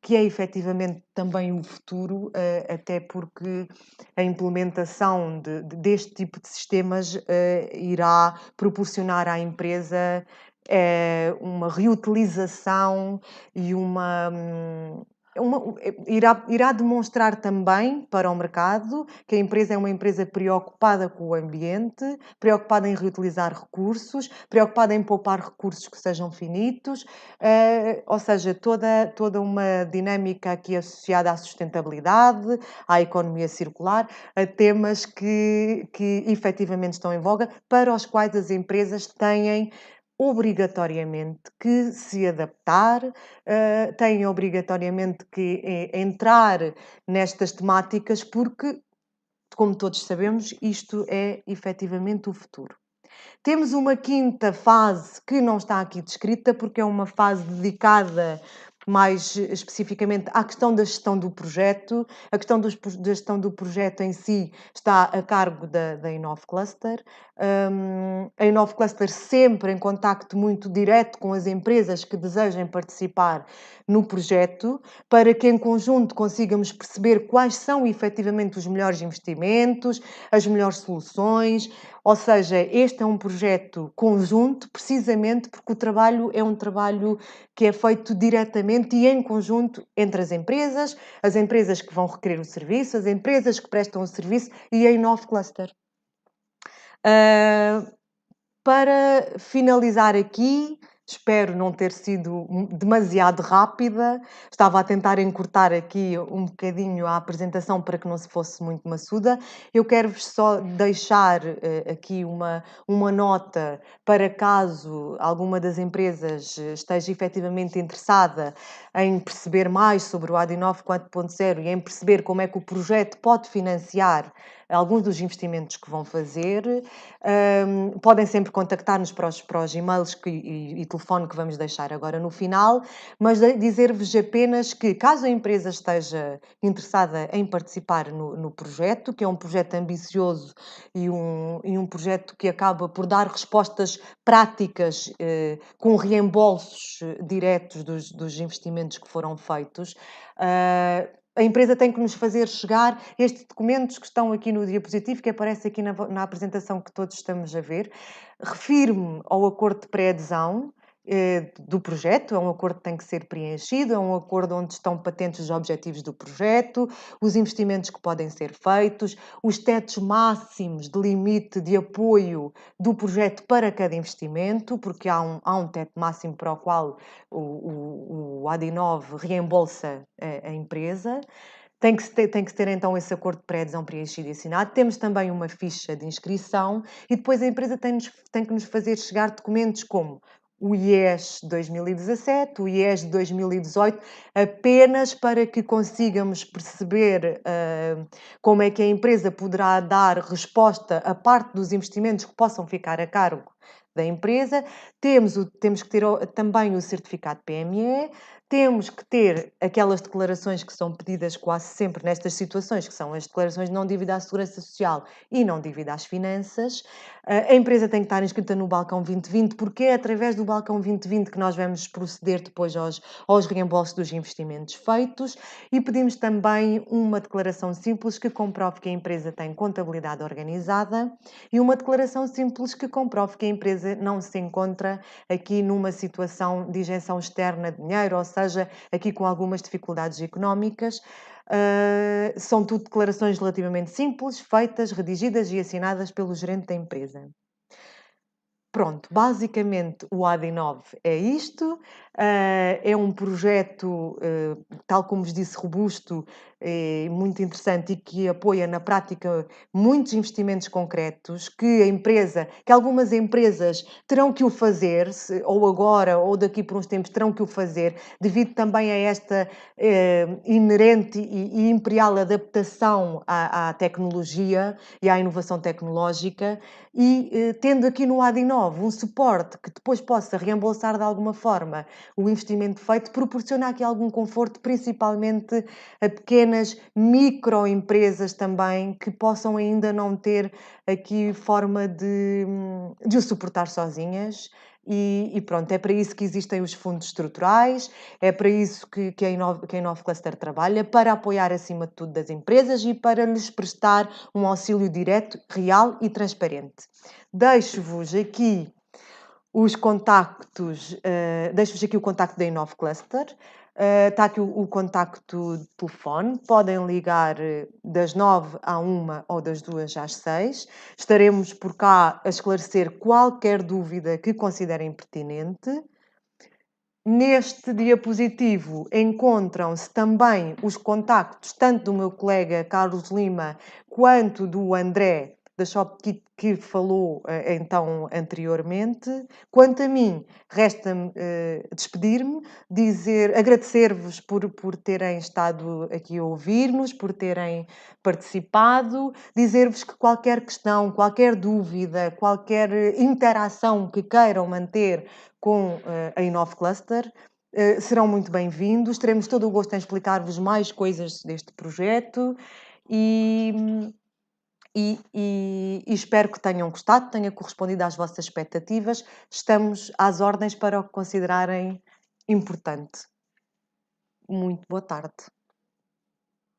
que é efetivamente também o futuro, até porque a implementação deste tipo de sistemas irá proporcionar à empresa uma reutilização e irá demonstrar também para o mercado que a empresa é uma empresa preocupada com o ambiente, preocupada em reutilizar recursos, preocupada em poupar recursos que sejam finitos, ou seja, toda uma dinâmica aqui associada à sustentabilidade, à economia circular, a temas que efetivamente estão em voga, para os quais as empresas têm obrigatoriamente que se adaptar, têm obrigatoriamente que entrar nestas temáticas, porque, como todos sabemos, isto é efetivamente o futuro. Temos uma quinta fase que não está aqui descrita, porque é uma fase dedicada mais especificamente à questão da gestão do projeto. A questão da gestão do projeto em si está a cargo da Inov Cluster. A Inov Cluster sempre em contacto muito direto com as empresas que desejem participar no projeto, para que em conjunto consigamos perceber quais são efetivamente os melhores investimentos, as melhores soluções. Ou seja, este é um projeto conjunto, precisamente porque o trabalho é um trabalho que é feito diretamente e em conjunto entre as empresas que vão requerer o serviço, as empresas que prestam o serviço e a Inov Cluster. Para finalizar aqui, espero não ter sido demasiado rápida. Estava a tentar encurtar aqui um bocadinho a apresentação para que não se fosse muito maçuda. Eu quero-vos só deixar aqui uma nota para caso alguma das empresas esteja efetivamente interessada em perceber mais sobre o Adinov 4.0 e em perceber como é que o projeto pode financiar alguns dos investimentos que vão fazer. Podem sempre contactar-nos para os e-mails e telefone que vamos deixar agora no final, mas dizer-vos apenas que, caso a empresa esteja interessada em participar no projeto, que é um projeto ambicioso e um projeto que acaba por dar respostas práticas com reembolsos diretos dos investimentos que foram feitos, a empresa tem que nos fazer chegar estes documentos que estão aqui no diapositivo, que aparece aqui na apresentação que todos estamos a ver. Refiro-me ao acordo de pré-adesão do projeto, é um acordo que tem que ser preenchido, é um acordo onde estão patentes os objetivos do projeto, os investimentos que podem ser feitos, os tetos máximos de limite de apoio do projeto para cada investimento, porque há um teto máximo para o qual o Adinov reembolsa a empresa. Tem que se ter então esse acordo de pré-adesão preenchido e assinado. Temos também uma ficha de inscrição e depois a empresa tem que nos fazer chegar documentos como o IES 2017, o IES de 2018, apenas para que consigamos perceber como é que a empresa poderá dar resposta a parte dos investimentos que possam ficar a cargo da empresa. Temos que ter também o certificado PME, temos que ter aquelas declarações que são pedidas quase sempre nestas situações, que são as declarações de não dívida à Segurança Social e não dívida às finanças. A empresa tem que estar inscrita no Balcão 2020, porque é através do Balcão 2020 que nós vamos proceder depois aos reembolsos dos investimentos feitos, e pedimos também uma declaração simples que comprove que a empresa tem contabilidade organizada e uma declaração simples que comprove que a empresa não se encontra aqui numa situação de injeção externa de dinheiro, ou seja, aqui com algumas dificuldades económicas. São tudo declarações relativamente simples, feitas, redigidas e assinadas pelo gerente da empresa. Pronto, basicamente o AD9 é isto, é um projeto, tal como vos disse, robusto, muito interessante e que apoia na prática muitos investimentos concretos que algumas empresas terão que o fazer, ou agora ou daqui por uns tempos terão que o fazer, devido também a esta inerente e imperial adaptação à tecnologia e à inovação tecnológica. E tendo aqui no AD9 um suporte que depois possa reembolsar de alguma forma o investimento feito, proporciona aqui algum conforto, principalmente a pequenas microempresas também, que possam ainda não ter aqui forma de o suportar sozinhas. E pronto, é para isso que existem os fundos estruturais, é para isso que a Inove Cluster trabalha, para apoiar acima de tudo das empresas e para lhes prestar um auxílio direto, real e transparente. Deixo-vos aqui os contactos, deixo-vos aqui o contacto da Inove Cluster. Está aqui o contacto de telefone, podem ligar das 9 à 1 ou das 2 às 6. Estaremos por cá a esclarecer qualquer dúvida que considerem pertinente. Neste diapositivo encontram-se também os contactos tanto do meu colega Carlos Lima quanto do André da ShopKit que falou então anteriormente. Quanto a mim, resta-me despedir-me, agradecer-vos por terem estado aqui a ouvir-nos, por terem participado, dizer-vos que qualquer questão, qualquer dúvida, qualquer interação que queiram manter com a Inove Cluster, serão muito bem-vindos. Teremos todo o gosto em explicar-vos mais coisas deste projeto e espero que tenham gostado, tenha correspondido às vossas expectativas. Estamos às ordens para o que considerarem importante. Muito boa tarde.